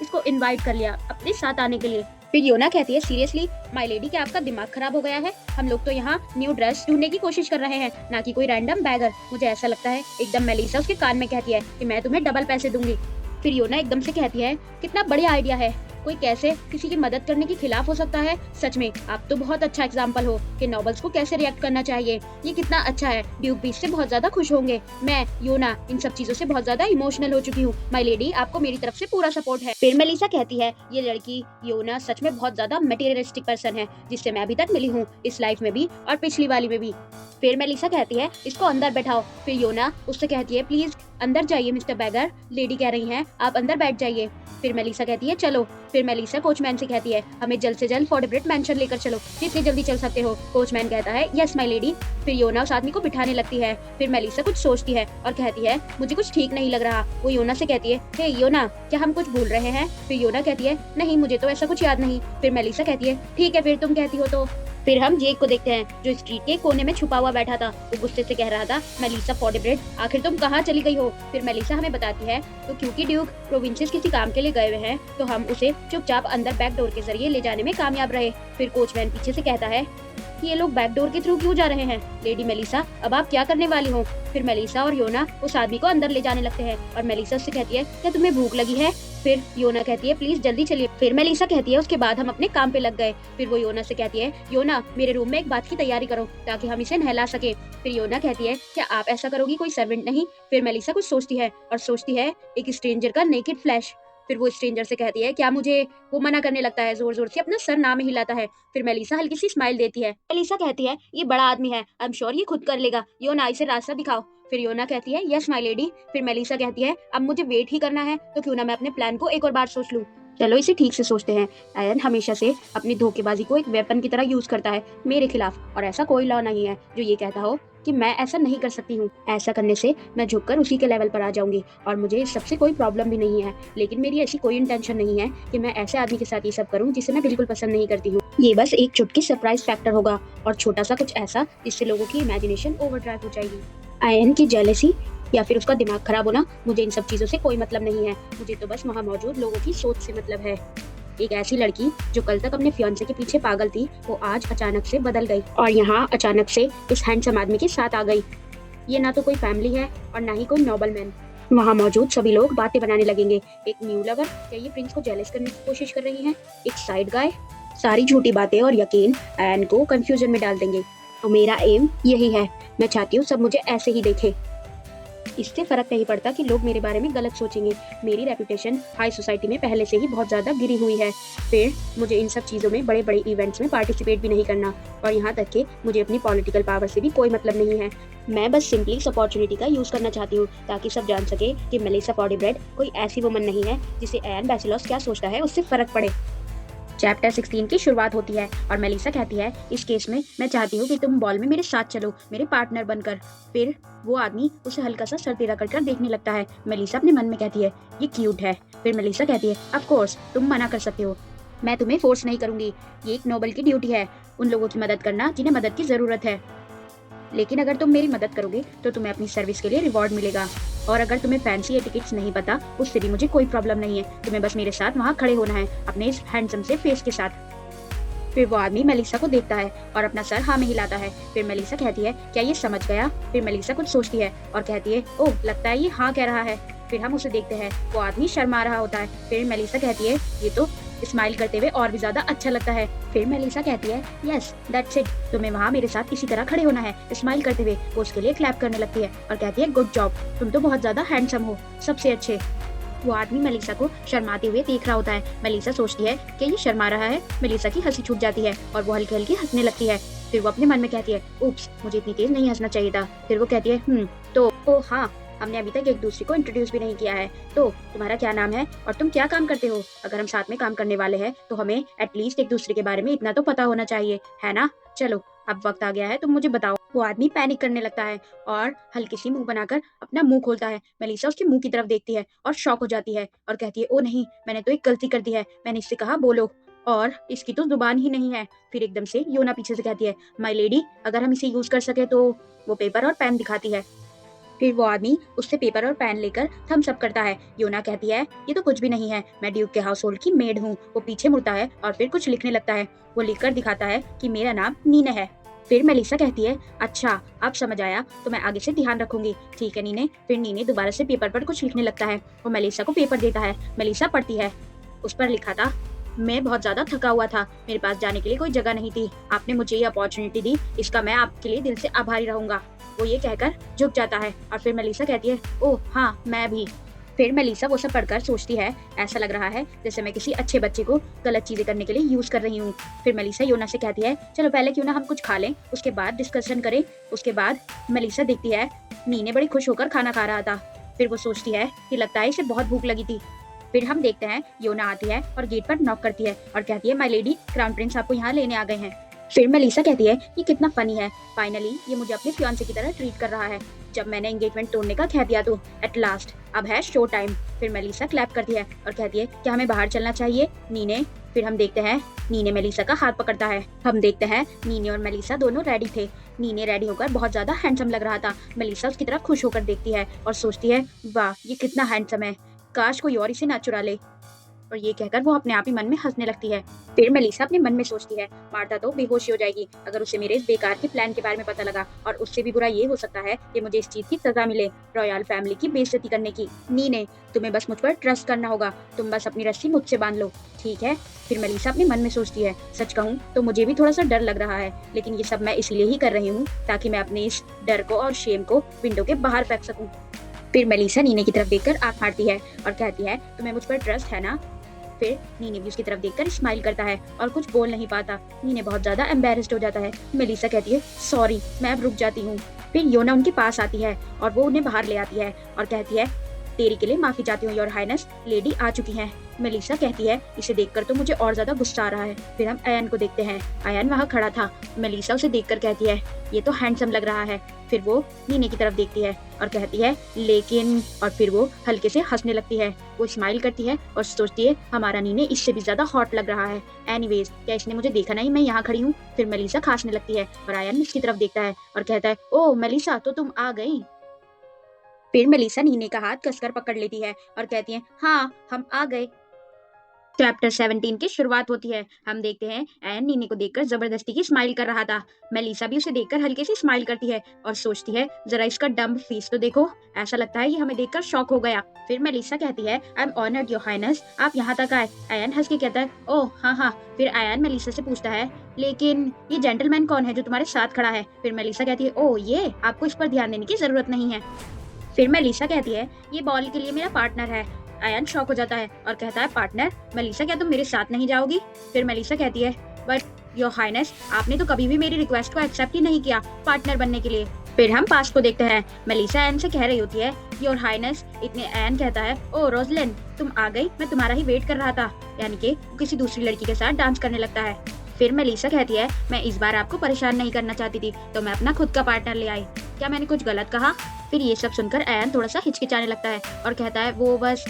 इसको इनवाइट कर लिया अपने साथ आने के लिए। फिर योना कहती है, सीरियसली माय लेडी, क्या आपका दिमाग खराब हो गया है? हम लोग तो यहाँ न्यू ड्रेस ढूंढने की कोशिश कर रहे हैं, ना कि कोई रैंडम बैगर। मुझे ऐसा लगता है। एकदम मेलिसा उसके कान में कहती है कि मैं तुम्हें डबल पैसे दूंगी। फिर योना एकदम से कहती है, कितना बढ़िया आइडिया है, कोई कैसे किसी की मदद करने के खिलाफ हो सकता है? सच में आप तो बहुत अच्छा एग्जाम्पल हो कि नॉबल्स को कैसे रिएक्ट करना चाहिए। ये कितना अच्छा है, ड्यूक भी इससे बहुत ज्यादा खुश होंगे। मैं योना इन सब चीजों से बहुत ज्यादा इमोशनल हो चुकी हूँ। माय लेडी, आपको मेरी तरफ से पूरा सपोर्ट है। फिर मेलिसा कहती है, ये लड़की योना सच में बहुत ज्यादा मटेरियलिस्टिक पर्सन है, जिससे मैं अभी तक मिली हूँ, इस लाइफ में भी और पिछली वाली में भी। फिर मेलिसा कहती है, इसको अंदर बैठाओ। फिर योना उससे कहती है, प्लीज अंदर जाइए मिस्टर बैगर, लेडी कह रही हैं, आप अंदर बैठ जाइए। फिर मेलिसा कहती है, चलो। फिर मेलिसा कोचमैन से कहती है, हमें जल्द से जल्द फॉर्डेब्रेट मेंशन लेकर चलो, जितनी जल्दी चल सकते हो। कोचमैन कहता है, यस माय लेडी। फिर योना उस आदमी को बिठाने लगती है। फिर मेलिसा कुछ सोचती है और कहती है, मुझे कुछ ठीक नहीं लग रहा। वो योना से कहती है, हे योना, क्या हम कुछ भूल रहे हैं? फिर योना कहती है, नहीं, मुझे तो ऐसा कुछ याद नहीं। फिर मेलिसा कहती है, ठीक है, फिर तुम कहती हो तो। फिर हम जेक को देखते हैं जो स्ट्रीट के कोने में छुपा हुआ बैठा था। वो गुस्से से कह रहा था, मेलिसा फॉर्डेब्रेट, आखिर तुम कहाँ चली गई हो? फिर मेलिसा हमें बताती है, तो क्योंकि ड्यूक प्रोविंसेस किसी काम के लिए गए हुए हैं, तो हम उसे चुपचाप अंदर बैक डोर के जरिए ले जाने में कामयाब रहे। फिर कोचमैन पीछे से कहता है कि ये लोग बैक डोर के थ्रू क्यों जा रहे हैं? लेडी मेलिसा, अब आप क्या करने वाली हो? फिर मेलिसा और योना उस आदमी को अंदर ले जाने लगते हैं और मेलिसा उससे कहती है, क्या तुम्हें भूख लगी है? फिर योना कहती है, प्लीज जल्दी चलिए। फिर मेलिसा कहती है, उसके बाद हम अपने काम पे लग गए। फिर वो योना से कहती है, योना, मेरे रूम में एक बात की तैयारी करो ताकि हम इसे नहला सके। फिर योना कहती है, क्या आप ऐसा करोगी? कोई सर्वेंट नहीं? फिर मेलिसा कुछ सोचती है और सोचती है, एक स्ट्रेंजर का नेकेड फ्लैश। फिर वो स्ट्रेंजर से कहती है, क्या मुझे? वो मना करने लगता है, जोर जोर से अपना सर ना में हिलाता है। फिर मेलिसा हल्की सी स्माइल देती है। मेलिसा कहती है, ये बड़ा आदमी है, आई एम श्योर ये खुद कर लेगा। योना, इसे रास्ता दिखाओ। फिर योना कहती है, यस माय लेडी। फिर मेलिसा कहती है, अब मुझे वेट ही करना है, तो क्यों ना मैं अपने प्लान को एक और बार सोच लूं। चलो इसे ठीक से सोचते हैं। आयन हमेशा से अपनी धोखेबाजी को एक वेपन की तरह यूज करता है मेरे खिलाफ, और ऐसा कोई लॉ नहीं है जो ये कहता हो कि मैं ऐसा नहीं कर सकती हूँ। ऐसा करने से मैं झुककर उसी के लेवल पर आ जाऊंगी और मुझे इस सबसे कोई प्रॉब्लम भी नहीं है। लेकिन मेरी ऐसी कोई इंटेंशन नहीं है कि मैं ऐसे आदमी के साथ ये सब करूँ जिसे मैं बिल्कुल पसंद नहीं करती हूँ। ये बस एक चुटकी सरप्राइज फैक्टर होगा और छोटा सा कुछ ऐसा जिससे लोगों की इमेजिनेशन ओवरड्राइव हो जाएगी। आयन की जेलेसी या फिर उसका दिमाग खराब होना, मुझे इन सब चीजों से कोई मतलब नहीं है। मुझे तो बस वहाँ मौजूद लोगों की सोच से मतलब है। एक ऐसी लड़की जो कल तक अपने फियांसे के पीछे पागल थी, वो आज अचानक से बदल गई और यहाँ अचानक से इस हैंडसम आदमी के साथ आ गई। ये ना तो कोई फैमिली है और ना ही कोई नोबल मैन। वहाँ मौजूद सभी लोग बातें बनाने लगेंगे। एक न्यू लवर, क्या ये प्रिंस को जेलस करने की कोशिश कर रही है? एक साइड गाय। सारी झूठी बातें और यकीन एन को कंफ्यूजन में डाल देंगे। तो मेरा एम यही है, मैं चाहती हूँ सब मुझे ऐसे ही देखें। इससे फर्क नहीं पड़ता कि लोग मेरे बारे में गलत सोचेंगे। मेरी रेपुटेशन हाई सोसाइटी में पहले से ही बहुत ज़्यादा गिरी हुई है। फिर मुझे इन सब चीज़ों में बड़े बड़े इवेंट्स में पार्टिसिपेट भी नहीं करना, और यहाँ तक कि मुझे अपनी पॉलिटिकल पावर से भी कोई मतलब नहीं है। मैं बस सिंपली इस अपॉर्चुनिटी का यूज़ करना चाहती हूँ ताकि सब जान सके कि मेलिसा फॉर्डेब्रेट कोई ऐसी वुमन नहीं है जिसे एन बैसिलोस क्या सोचता है उससे फ़र्क पड़े। चैप्टर 16 की शुरुआत होती है और मेलिसा कहती है, इस केस में मैं चाहती हूँ कि तुम बॉल में मेरे साथ चलो, मेरे पार्टनर बनकर। फिर वो आदमी उसे हल्का सा सर टेढ़ा कर देखने लगता है। मेलिसा अपने मन में कहती है, ये क्यूट है। फिर मेलिसा कहती है, ऑफ कोर्स तुम मना कर सकते हो, मैं तुम्हें फोर्स नहीं करूंगी। ये एक नोबल की ड्यूटी है, उन लोगों की मदद करना जिन्हें मदद की जरूरत है। लेकिन अगर तुम मेरी मदद करोगे तो तुम्हें अपनी सर्विस के लिए रिवॉर्ड मिलेगा, और अगर तुम्हें फैंसी या टिकट्स नहीं पता उससे भी मुझे कोई प्रॉब्लम नहीं है। तुम्हें बस मेरे साथ वहाँ खड़े होना है अपने इस हैंडसम से फेस के साथ। फिर वो आदमी मेलिसा को देखता है और अपना सर हाँ में हिलाता है। फिर मेलिसा कहती है, क्या ये समझ गया? फिर मेलिसा कुछ सोचती है और कहती है, ओह लगता है ये हाँ कह रहा है। फिर हम उसे देखते हैं, वो आदमी शर्मा रहा होता है। फिर मेलिसा कहती है, ये तो स्माइल करते हुए और भी ज्यादा अच्छा लगता है। फिर मेलिसा कहती है, यस दैट्स इट, तुम्हें वहाँ मेरे साथ इसी तरह खड़े होना है स्माइल करते हुए। वो उसके लिए क्लैप करने लगती है और कहती है, गुड जॉब, तुम तो बहुत ज्यादा हैंडसम हो, सबसे अच्छे। वो आदमी मेलिसा को शर्माते हुए देख रहा होता है। मेलिसा सोचती है कि ये शर्मा रहा है। मेलिसा की हंसी छूट जाती है और वो हल्की हल्की हंसने लगती है। फिर वो अपने मन में कहती है, उप्स, मुझे इतनी तेज नहीं हंसना चाहिए था। फिर वो कहती है, तो ओ हाँ, हमने अभी तक एक दूसरे को इंट्रोड्यूस भी नहीं किया है। तो तुम्हारा क्या नाम है और तुम क्या काम करते हो? अगर हम साथ में काम करने वाले हैं तो हमें एटलीस्ट एक दूसरे के बारे में इतना तो पता होना चाहिए, है ना? चलो, अब वक्त आ गया है, तुम मुझे बताओ। वो आदमी पैनिक करने लगता है और हल्की सी मुंह बनाकर अपना मुंह खोलता है। मेलिसा उसके मुंह की तरफ देखती है और शॉक हो जाती है और कहती है, ओ नहीं, मैंने तो एक गलती कर दी है। मैंने इससे कहा बोलो, और इसकी तो जुबान ही नहीं है। फिर एकदम से योना पीछे से कहती है, माय लेडी, अगर हम इसे यूज कर सके तो। वो पेपर और पेन दिखाती है। फिर वो आदमी उससे पेपर और पेन लेकर थम्स अप करता है। योना कहती है, ये तो कुछ भी नहीं है, मैं ड्यूक के हाउस होल्ड की मेड हूँ। वो पीछे मुड़ता है और फिर कुछ लिखने लगता है। वो लिखकर दिखाता है कि मेरा नाम नीने है। फिर मेलिसा कहती है, अच्छा, अब समझ आया, तो मैं आगे से ध्यान रखूंगी। ठीक है नीने। फिर नीने दोबारा से पेपर पर कुछ लिखने लगता है। वो मेलिसा को पेपर देता है। मेलिसा पढ़ती है। उस पर लिखा था, मैं बहुत ज्यादा थका हुआ था, मेरे पास जाने के लिए कोई जगह नहीं थी। आपने मुझे ये अपॉर्चुनिटी दी, इसका मैं आपके लिए दिल से आभारी रहूंगा। वो ये कहकर झुक जाता है और फिर मेलिसा कहती है, ओह हाँ, मैं भी। फिर मेलिसा वो सब पढ़कर सोचती है, ऐसा लग रहा है जैसे मैं किसी अच्छे बच्चे को गलत चीजें करने के लिए यूज कर रही हूँ। फिर मेलिसा योना से कहती है, चलो पहले क्यों ना हम कुछ खा लें, उसके बाद डिस्कशन करें। उसके बाद मेलिसा देखती है नीने बड़ी खुश होकर खाना खा रहा था। फिर वो सोचती है कि लगता है इसे बहुत भूख लगी थी। फिर हम देखते हैं योना आती है और गेट पर नॉक करती है और कहती है, माय लेडी, क्राउन प्रिंस आपको यहाँ लेने आ गए हैं। फिर मेलिसा कहती है, ये कितना फनी है, फाइनली ये मुझे अपने फियांसे की तरह ट्रीट कर रहा है। जब मैंने एंगेजमेंट तोड़ने का कह दिया तो एट लास्ट अब है शो टाइम। फिर मेलिसा क्लैप करती है और कहती है, क्या हमें बाहर चलना चाहिए नीने? फिर हम देखते हैं नीने मेलिसा का हाथ पकड़ता है। हम देखते हैं नीने और मेलिसा दोनों रेडी थे। नीने रेडी होकर बहुत ज्यादा हैंडसम लग रहा था। मेलिसा उसकी तरफ खुश होकर देखती है और सोचती है, वाह, ये कितना हैंडसम है, काश कोई और इसे ना चुरा ले। और ये कहकर वो अपने आप ही मन में हंसने लगती है। फिर मेलिसा अपने मन में सोचती है, मार्था तो बेहोश हो जाएगी अगर उसे मेरे इस बेकार के प्लान के बारे में पता लगा, और उससे भी बुरा ये हो सकता है कि मुझे इस चीज की सजा मिले, रॉयल फैमिली की बेइज्जती करने की। नीने, तुम्हें बस मुझ पर ट्रस्ट करना होगा, तुम बस अपनी रस्सी मुझसे बांध लो, ठीक है? फिर मेलिसा अपने मन में सोचती है, सच कहूँ तो मुझे भी थोड़ा सा डर लग रहा है, लेकिन ये सब मैं इसलिए ही कर रही हूँ ताकि मैं अपने इस डर को और शेम को विंडो के बाहर फेंक सकूँ। फिर मेलिसा नीने की तरफ देखकर आंख मारती है और कहती है, तुम्हें मुझ पर ट्रस्ट है ना? फिर नीने भी उसकी तरफ देखकर स्माइल करता है और कुछ बोल नहीं पाता। नीने बहुत ज्यादा एम्बेरस्ड हो जाता है। मेलिसा कहती है, सॉरी, मैं अब रुक जाती हूँ। फिर योना उनके पास आती है और वो उन्हें बाहर ले आती है और कहती है, देरी के लिए माफी चाहती हूँ योर हाइनेस, लेडी आ चुकी हैं। मेलिसा कहती है, इसे देखकर तो मुझे और ज्यादा गुस्सा आ रहा है। फिर हम आयन को देखते हैं। आयन वहाँ खड़ा था। मेलिसा उसे देखकर कहती है, ये तो हैंडसम लग रहा है। फिर वो नीने की तरफ देखती है और कहती है, लेकिन, और फिर वो हल्के से हंसने लगती है। वो स्माइल करती है और सोचती है, हमारा नीने इससे भी ज्यादा हॉट लग रहा है। एनीवेज, क्या इसने मुझे देखा नहीं, मैं यहाँ खड़ी हूँ? फिर मेलिसा खांसने लगती है और आयन इसकी तरफ देखता है और कहता है, ओ मेलिसा, तो तुम आ गई। फिर मेलिसा नीने का हाथ कसकर पकड़ लेती है और कहती है, हाँ, हम आ गए। चैप्टर 17 की शुरुआत होती है। हम देखते हैं एन नीने को देखकर जबरदस्ती की स्माइल कर रहा था। मेलिसा भी उसे देखकर हल्के से स्माइल करती है और सोचती है, जरा इसका डम्ब फेस तो देखो, ऐसा लगता है ये हमें देखकर शॉक हो गया। फिर मेलिसा कहती है, I am honoured your highness, आप यहाँ तक आए। आयन हंस के कहता है, ओह हाँ हाँ। फिर आयन मेलिसा से पूछता है, लेकिन ये जेंटलमैन कौन है जो तुम्हारे साथ खड़ा है? फिर मेलिसा कहती है, ओह ये, आपको इस पर ध्यान देने की जरूरत नहीं है। फिर मेलिसा कहती है, ये बॉल के लिए मेरा पार्टनर है। आयन शॉक हो जाता है और कहता है, पार्टनर? मेलिसा, क्या तुम मेरे साथ नहीं जाओगी? फिर मेलिसा कहती है, बट योर हाइनेस, आपने तो कभी भी मेरी रिक्वेस्ट को एक्सेप्ट ही नहीं किया पार्टनर बनने के लिए। फिर हम पास्ट को देखते हैं। मेलिसा आयन से कह रही होती है, योर हाइनेस। इतने आयन कहता है, ओ रोजलिन, तुम आ गई, मैं तुम्हारा ही वेट कर रहा था। यानी कि वो किसी दूसरी लड़की के साथ डांस करने लगता है। फिर मेलिसा कहती है, मैं इस बार आपको परेशान नहीं करना चाहती थी, तो मैं अपना खुद का पार्टनर ले आई। क्या मैंने कुछ गलत कहा? फिर ये सब सुनकर आयन थोड़ा सा हिचकिचाने लगता है और कहता है, वो बस।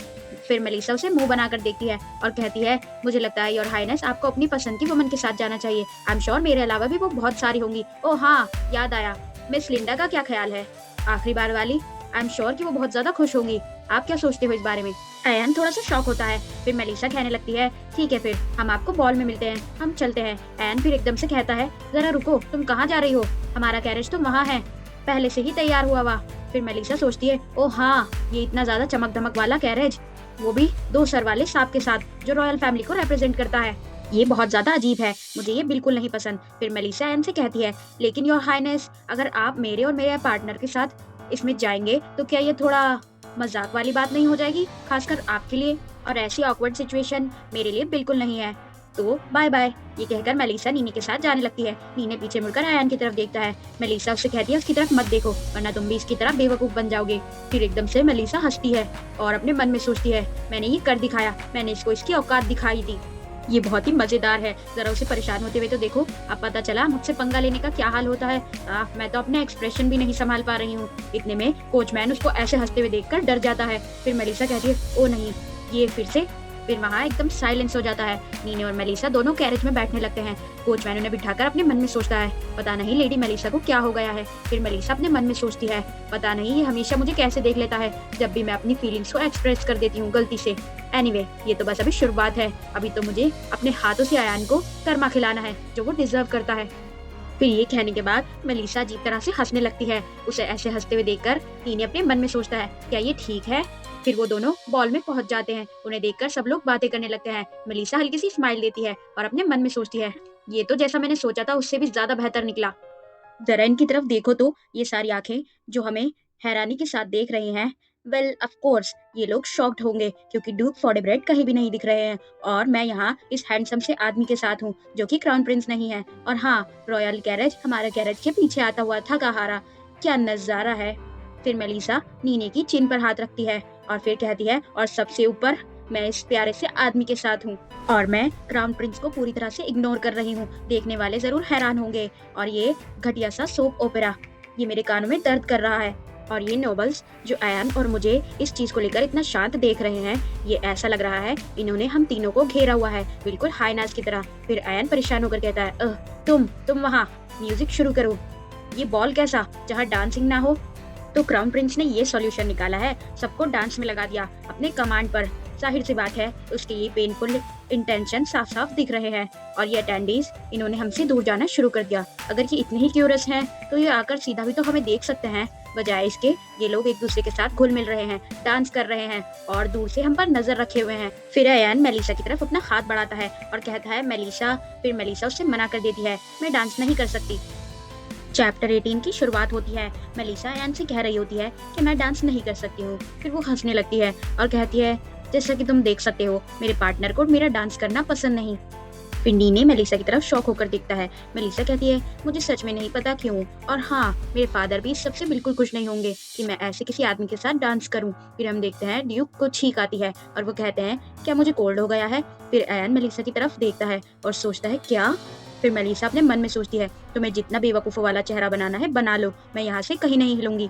फिर मेलिसा उसे मुंह बनाकर देखती है और कहती है, मुझे लगता है योर हाइनेस, आपको अपनी पसंद की वुमन के साथ जाना चाहिए। आई एम श्योर मेरे अलावा भी वो बहुत सारी होंगी। ओह हाँ, याद आया, मिस लिंडा का क्या ख्याल है? आखिरी बार वाली, आई एम श्योर कि वो बहुत ज्यादा खुश होंगी। आप क्या सोचते हो इस बारे में? आयन थोड़ा सा शॉक होता है। फिर मेलिसा कहने लगती है, ठीक है, फिर हम आपको बॉल में मिलते हैं, हम चलते हैं। आयन फिर एकदम से कहता है, जरा रुको, तुम कहाँ जा रही हो? हमारा कैरेज तो वहाँ है, पहले से ही तैयार हुआ हुआ। फिर मेलिसा सोचती है, ओ हाँ, ये इतना ज्यादा चमक धमक वाला कैरेज, वो भी 2 सर वाले सांप के साथ, जो रॉयल फैमिली को रिप्रेजेंट करता है। ये बहुत ज्यादा अजीब है, मुझे ये बिल्कुल नहीं पसंद। फिर मेलिसा आयन से कहती है, लेकिन योर हाइनेस, अगर आप मेरे और मेरे पार्टनर के साथ इसमें जाएंगे तो क्या ये थोड़ा मजाक वाली बात नहीं हो जाएगी, खासकर आपके लिए? और ऐसी ऑकवर्ड सिचुएशन मेरे लिए बिल्कुल नहीं है। तो बाय बाय। ये कहकर मेलिसा नीने के साथ जाने लगती है। नीने पीछे मुड़कर अयान की तरफ देखता है। मेलिसा उससे कहती है उसकी तरफ मत देखो वरना तुम भी इसकी तरह बेवकूफ बन जाओगे। फिर एकदम से मेलिसा हंसती है और अपने मन में सोचती है मैंने ये कर दिखाया, मैंने इसको इसकी औकात दिखाई थी। ये बहुत ही मजेदार है, जरा उसे परेशान होते हुए तो देखो। अब पता चला मुझसे पंगा लेने का क्या हाल होता है। मैं तो अपने एक्सप्रेशन भी नहीं संभाल पा रही हूँ। इतने में कोचमैन उसको ऐसे हंसते हुए देखकर डर जाता है। फिर मेलिसा कहती है ओ नहीं, ये फिर वहाँ एकदम साइलेंस हो जाता है। नीने और मेलिसा दोनों कैरेज में बैठने लगते हैं। कोचमैन उन्हें बिठाकर अपने मन में सोचता है पता नहीं लेडी मेलिसा को क्या हो गया है। फिर मेलिसा अपने मन में सोचती है पता नहीं ये हमेशा मुझे कैसे देख लेता है जब भी मैं अपनी फीलिंग्स को एक्सप्रेस कर देती हूँ गलती से। एनीवे, ये तो बस अभी शुरुआत है। अभी तो मुझे अपने हाथों से अयान को कर्मा खिलाना है जो वो डिजर्व करता है। फिर ये कहने के बाद मेलिसा अजीब तरह से हंसने लगती है। उसे ऐसे हंसते हुए देखकर नीने अपने मन में सोचता है क्या ये ठीक है। फिर वो दोनों बॉल में पहुंच जाते हैं। उन्हें देखकर सब लोग बातें करने लगते हैं। मेलिसा हल्की सी स्माइल देती है और अपने मन में सोचती है ये तो जैसा मैंने सोचा था उससे भी ज्यादा बेहतर निकला। जरा इनकी तरफ देखो तो, ये सारी आंखें जो हमें हैरानी के साथ देख रही हैं। वेल ऑफ कोर्स ये लोग शॉक्ड होंगे क्योंकि ड्यूक फॉडेब्रेड कहीं भी नहीं दिख रहे हैं और मैं यहाँ इस हैंडसम से आदमी के साथ हूँ जो कि क्राउन प्रिंस नहीं है। और हाँ, रॉयल कैरेज हमारे कैरेज के पीछे आता हुआ थका हारा। क्या नजारा है। फिर मेलिसा नीने की चिन पर हाथ रखती है और फिर कहती है और सबसे ऊपर मैं इस प्यारे से आदमी के साथ हूँ और मैं क्राउन प्रिंस को पूरी तरह से इग्नोर कर रही हूँ। देखने वाले जरूर हैरान होंगे। और ये घटिया सा सोप ओपेरा, ये मेरे कानों में दर्द कर रहा है। और ये नोबल्स जो अयान और मुझे इस चीज को लेकर इतना शांत देख रहे हैं, ये ऐसा लग रहा है इन्होंने हम तीनों को घेरा हुआ है बिल्कुल हाइनास की तरह। फिर अयान परेशान होकर कहता है तुम वहाँ म्यूजिक शुरू करो। ये बॉल कैसा जहाँ डांसिंग ना हो। तो क्राउन प्रिंस ने ये सॉल्यूशन निकाला है, सबको डांस में लगा दिया अपने कमांड पर। जाहिर सी बात है उसके ये पेनफुल इंटेंशन साफ साफ दिख रहे हैं और ये अटेंडीज इन्होंने हमसे दूर जाना शुरू कर दिया। अगर ये इतने ही क्यूरियस हैं तो ये आकर सीधा भी तो हमें देख सकते हैं, बजाय इसके ये लोग एक दूसरे के साथ घुल मिल रहे हैं, डांस कर रहे हैं और दूर से हम पर नजर रखे हुए हैं। फिर अयान मेलिसा की तरफ अपना हाथ बढ़ाता है और कहता है मेलिसा। फिर मेलिसा उससे मना कर देती है मैं डांस नहीं कर सकती। चैप्टर 18 की शुरुआत होती है। मेलिसा अयान से कह रही होती है कि मैं डांस नहीं कर सकती हूँ। फिर वो हंसने लगती है और कहती है जैसा कि तुम देख सकते हो मेरे पार्टनर को मेरा डांस करना पसंद नहीं। फिर नीने मेलिसा की तरफ शौक होकर दिखता है। मेलिसा कहती है मुझे सच में नहीं पता क्यों, और हाँ मेरे फादर भी इस सबसे बिल्कुल खुश नहीं होंगे कि मैं ऐसे किसी आदमी के साथ डांस करूं। फिर हम देखते हैं ड्यूक को छींक आती है और वो कहते हैं क्या मुझे कोल्ड हो गया है। फिर अयान मेलिसा की तरफ देखता है और सोचता है क्या। फिर मेलिसा अपने मन में सोचती है तुम्हें जितना बेवकूफ़ों वाला चेहरा बनाना है बना लो, मैं यहाँ से कहीं नहीं हिलूंगी।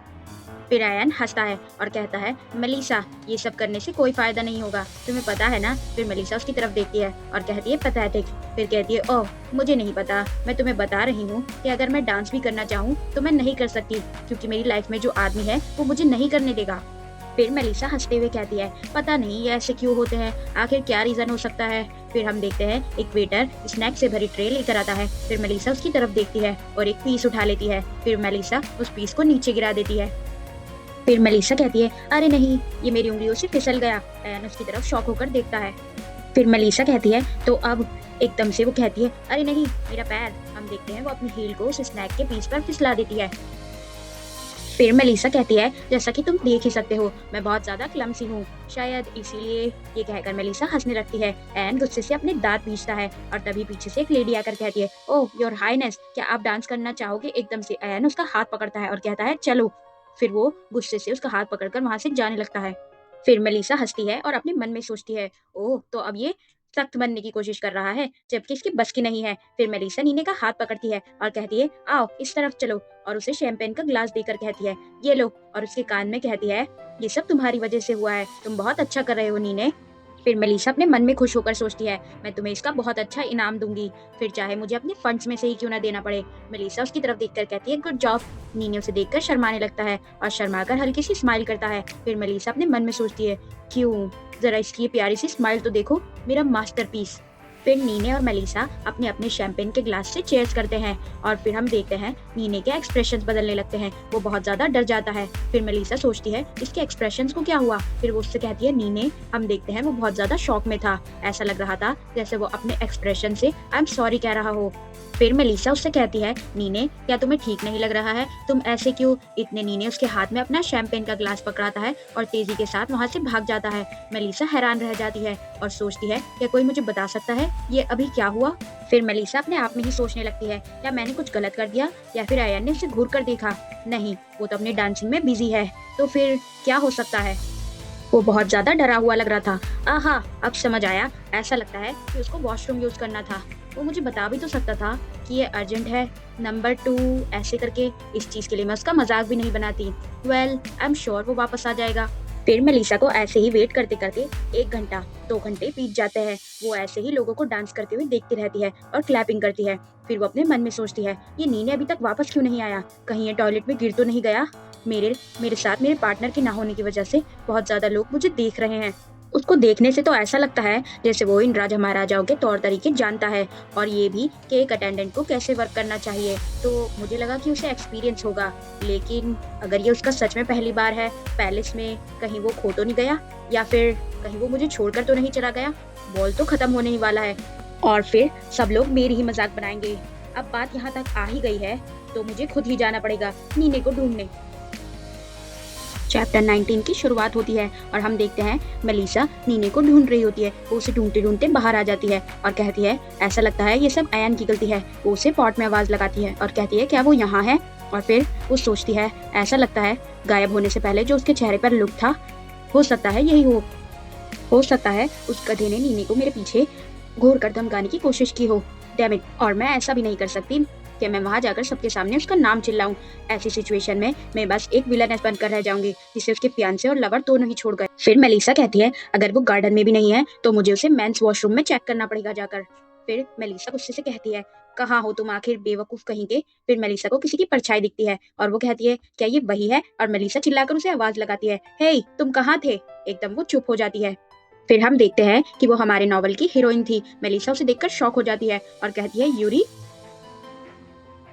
फिर अयान हंसता है और कहता है मेलिसा ये सब करने से कोई फायदा नहीं होगा, तुम्हें पता है ना। फिर मेलिसा उसकी तरफ देखती है और कहती है पैथेटिक। फिर कहती है ओह मुझे नहीं पता, मैं तुम्हें बता रही हूँ कि अगर मैं डांस भी करना चाहूँ तो मैं नहीं कर सकती क्योंकि मेरी लाइफ में जो आदमी है वो मुझे नहीं करने देगा। फिर मेलिसा हंसते हुए कहती है पता नहीं ये ऐसे क्यों होते हैं, आखिर क्या रीजन हो सकता है। फिर हम देखते हैं एक वेटर स्नैक से भरी ट्रे लेकर आता है। फिर मेलिसा उसकी तरफ देखती है और एक पीस उठा लेती है। फिर मेलिसा उस पीस को नीचे गिरा देती है। फिर मेलिसा कहती है अरे नहीं ये मेरी उंगलियों से फिसल गया। अयान उसकी तरफ शॉक होकर देखता है। फिर मेलिसा कहती है तो अब एकदम से वो कहती है अरे नहीं मेरा पैर। हम देखते हैं वो अपनी हील को उस स्नैक के पीस पर फिसला देती है। फिर मेलिसा कहती है जैसा कि तुम देख ही सकते हो मैं बहुत ज्यादा क्लमसी हूँ, शायद इसीलिए। ये कहकर मेलिसा हंसने लगती है। एन गुस्से से अपने दांत पीसता है और तभी पीछे से एक लेडी आकर कहती है ओह योर हाईनेस क्या आप डांस करना चाहोगे। एकदम से एन उसका हाथ पकड़ता है और कहता है चलो। फिर वो गुस्से से उसका हाथ पकड़कर वहां से जाने लगता है। फिर मेलिसा हंसती है और अपने मन में सोचती है ओह तो अब ये सख्त बनने की कोशिश कर रहा है जबकि इसकी बस की नहीं है। फिर मेलिसा नीने का हाथ पकड़ती है और कहती है आओ इस तरफ चलो, और उसे शैंपेन का ग्लास देकर कहती है ये लो, और उसके कान में कहती है ये सब तुम्हारी वजह से हुआ है, तुम बहुत अच्छा कर रहे हो नीने। फिर मेलिसा अपने मन में खुश होकर सोचती है मैं तुम्हें इसका बहुत अच्छा इनाम दूंगी, फिर चाहे मुझे अपने फंड्स में से ही क्यों ना देना पड़े। मेलिसा उसकी तरफ देखकर कहती है गुड जॉब। नीने उसे देखकर शर्माने लगता है और शर्माकर हल्की सी स्माइल करता है। फिर मेलिसा अपने मन में सोचती है क्यों, जरा इसकी ये प्यारी सी स्माइल तो देखो, मेरा मास्टरपीस। फिर नीने और मेलिसा अपने अपने शैंपेन के ग्लास से चेयर्स करते हैं और फिर हम देखते हैं नीने के एक्सप्रेशंस बदलने लगते हैं, वो बहुत ज्यादा डर जाता है। फिर मेलिसा सोचती है इसके एक्सप्रेशंस को क्या हुआ। फिर वो उससे कहती है नीने। हम देखते हैं वो बहुत ज्यादा शॉक में था, ऐसा लग रहा था जैसे वो अपने एक्सप्रेशन से आई एम सॉरी कह रहा हो। फिर मेलिसा उससे कहती है नीने क्या तुम्हें ठीक नहीं लग रहा है, तुम ऐसे क्यों। इतने नीने उसके हाथ में अपना शैंपेन का ग्लास पकड़ाता है और तेजी के साथ वहाँ से भाग जाता है। मेलिसा हैरान रह जाती है और सोचती है क्या कोई मुझे बता सकता है ये अभी क्या हुआ? फिर मेलिसा अपने आप में ही सोचने लगती है, क्या मैंने कुछ गलत कर दिया या फिर अयान ने उसे घूर कर देखा? नहीं, वो तो अपनी डांसिंग में बिजी है, तो फिर क्या हो सकता है? वो बहुत ज्यादा डरा हुआ लग रहा था। आहा, अब समझ आया, ऐसा लगता है कि उसको वॉशरूम यूज करना था। वो मुझे बता भी तो सकता था कि ये अर्जेंट है, नंबर 2 ऐसे करके। इस चीज के लिए मैं उसका मजाक भी नहीं बनाती। वेल, आई एम श्योर वो वापस आ जाएगा। फिर मेलिसा को ऐसे ही वेट करते करते 1 घंटा 2 घंटे बीत जाते हैं। वो ऐसे ही लोगों को डांस करते हुए देखती रहती है और क्लैपिंग करती है। फिर वो अपने मन में सोचती है, ये नीने अभी तक वापस क्यों नहीं आया? कहीं ये टॉयलेट में गिर तो नहीं गया? मेरे मेरे साथ मेरे पार्टनर के ना होने की वजह से बहुत ज्यादा लोग मुझे देख रहे हैं। उसको देखने से तो ऐसा लगता है जैसे वो इन राजा महाराजाओं के तौर तरीके जानता है, और ये भी कि एक अटेंडेंट को कैसे वर्क करना चाहिए। तो मुझे लगा कि उसे एक्सपीरियंस होगा, लेकिन अगर ये उसका सच में पहली बार है पैलेस में, कहीं वो खो तो नहीं गया, या फिर कहीं वो मुझे छोड़कर तो नहीं चला गया? बॉल तो खत्म होने ही वाला है और फिर सब लोग मेरी ही मजाक बनाएंगे। अब बात यहाँ तक आ ही गई है तो मुझे खुद ही जाना पड़ेगा नीने को ढूंढने। चैप्टर 19 की शुरुआत होती है और हम देखते हैं मेलिसा नीने को ढूंढ रही होती है। वो उसे ढूंढते ढूंढते बाहर आ जाती है और कहती है, ऐसा लगता है ये सब अयान की गलती है। वो उसे पॉट में आवाज लगाती है और कहती है, क्या वो यहाँ है? और फिर वो सोचती है, ऐसा लगता है गायब होने से पहले जो उसके चेहरे पर लुक था, हो सकता है यही हो सकता है उस गधे ने नीने को मेरे पीछे घूर कर धमकाने की कोशिश की हो। डैम इट, और मैं ऐसा भी नहीं कर सकती कि मैं वहां जाकर सबके सामने उसका नाम चिल्लाऊं। ऐसी सिचुएशन में मैं बस एक विलनेस बनकर रह जाऊंगी जिसे उसके फियांसे और लवर दोनों ही छोड़ गए। फिर मेलिसा कहती है, अगर वो गार्डन में भी नहीं है तो मुझे उसे मेंस वॉशरूम में चेक करना पड़ेगा जाकर। फिर मेलिसा गुस्से से कहती है, कहाँ हो तुम आखिर बेवकूफ कहीं के? फिर मेलिसा को किसी की परछाई दिखती है और वो कहती है, क्या ये वही है? और मेलिसा चिल्लाकर उसे आवाज लगाती है, हे तुम कहाँ थे? एकदम वो चुप हो जाती है। फिर हम देखते हैं कि वो हमारे नॉवल की हीरोइन थी। मेलिसा उसे देखकर शॉक हो जाती है और कहती है, यूरी?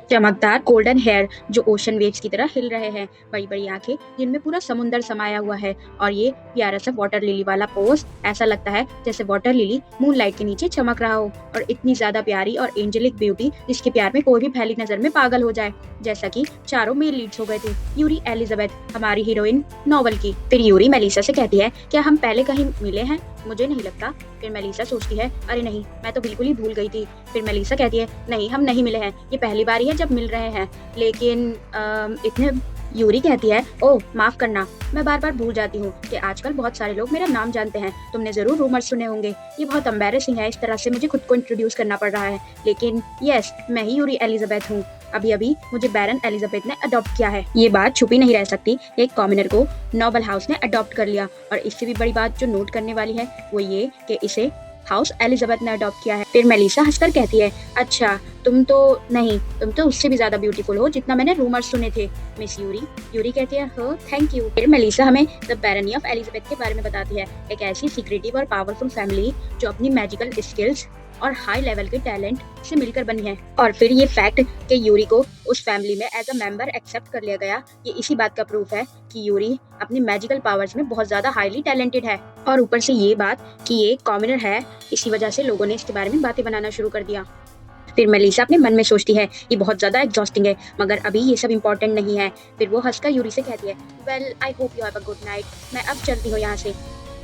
चमकदार गोल्डन हेयर जो ओशन वेव्स की तरह हिल रहे हैं, बड़ी बड़ी आंखें जिनमें पूरा समुंदर समाया हुआ है, और ये प्यारा सा वाटर लिली वाला पोज, ऐसा लगता है जैसे वाटर लिली मूनलाइट के नीचे चमक रहा हो। और इतनी ज्यादा प्यारी और एंजेलिक ब्यूटी जिसके प्यार में कोई भी पहली नजर में पागल हो जाए। जैसा कि चारों मेल लीड्स हो गए थे यूरी एलिजाबेथ, हमारी हीरोइन नॉवल की। फिर यूरी मेलिसा से कहती है, क्या हम पहले कहीं मिले हैं? मुझे नहीं लगता। फिर मेलिसा सोचती है, अरे नहीं, मैं तो बिल्कुल ही भूल गई थी। फिर मेलिसा कहती है, नहीं हम नहीं मिले हैं, ये पहली बार ही है जब मिल रहे हैं। लेकिन इतने यूरी कहती है, ओह माफ करना, मैं बार बार भूल जाती हूँ कि आजकल बहुत सारे लोग मेरा नाम जानते हैं। तुमने जरूर रूमर सुने होंगे। ये बहुत एम्बैरेसिंग है इस तरह से मुझे खुद को इंट्रोड्यूस करना पड़ रहा है, लेकिन यस, मैं ही यूरी एलिजाबेथ हूँ। अभी अभी मुझे बैरन एलिजाबेथ ने अडॉप्ट किया है। ये बात छुपी नहीं रह सकती, एक कॉमनर को नोबल हाउस ने अडॉप्ट कर लिया। और इससे भी बड़ी बात जो नोट करने वाली है वो ये कि इसे हाउस एलिजाबेथ ने अडॉप्ट किया है। फिर मेलिसा हंसकर कहती है, अच्छा तुम तो उससे भी ज्यादा ब्यूटीफुल हो जितना मैंने रूमर सुने थे मिस यूरी। यूरी कहती है, हो थैंक यू। फिर मेलिसा हमें द बैरनी ऑफ एलिजाबेथ के बारे में बताती है, एक ऐसी सीक्रेटिव और पावरफुल फैमिली जो अपनी मैजिकल स्किल्स और हाई लेवल के टैलेंट से मिलकर बनी है। और फिर ये फैक्ट कि यूरी को उस फैमिली में एज अ मेंबर एक्सेप्ट कर लिया गया, ये इसी बात का प्रूफ है कि यूरी अपनी मैजिकल पावर्स में बहुत ज्यादा हाईली टैलेंटेड है। और ऊपर से ये बात कि ये कॉमनर है, इसी वजह से लोगों ने इसके बारे में बातें बनाना शुरू कर दिया। फिर मेलिसा अपने मन में सोचती है, ये बहुत ज्यादा एग्जॉस्टिंग है, मगर अभी ये सब इम्पोर्टेंट नहीं है। फिर वो हंसकर यूरी से कहती है, well I hope you have a good night, मैं अब चलती हूँ यहाँ से।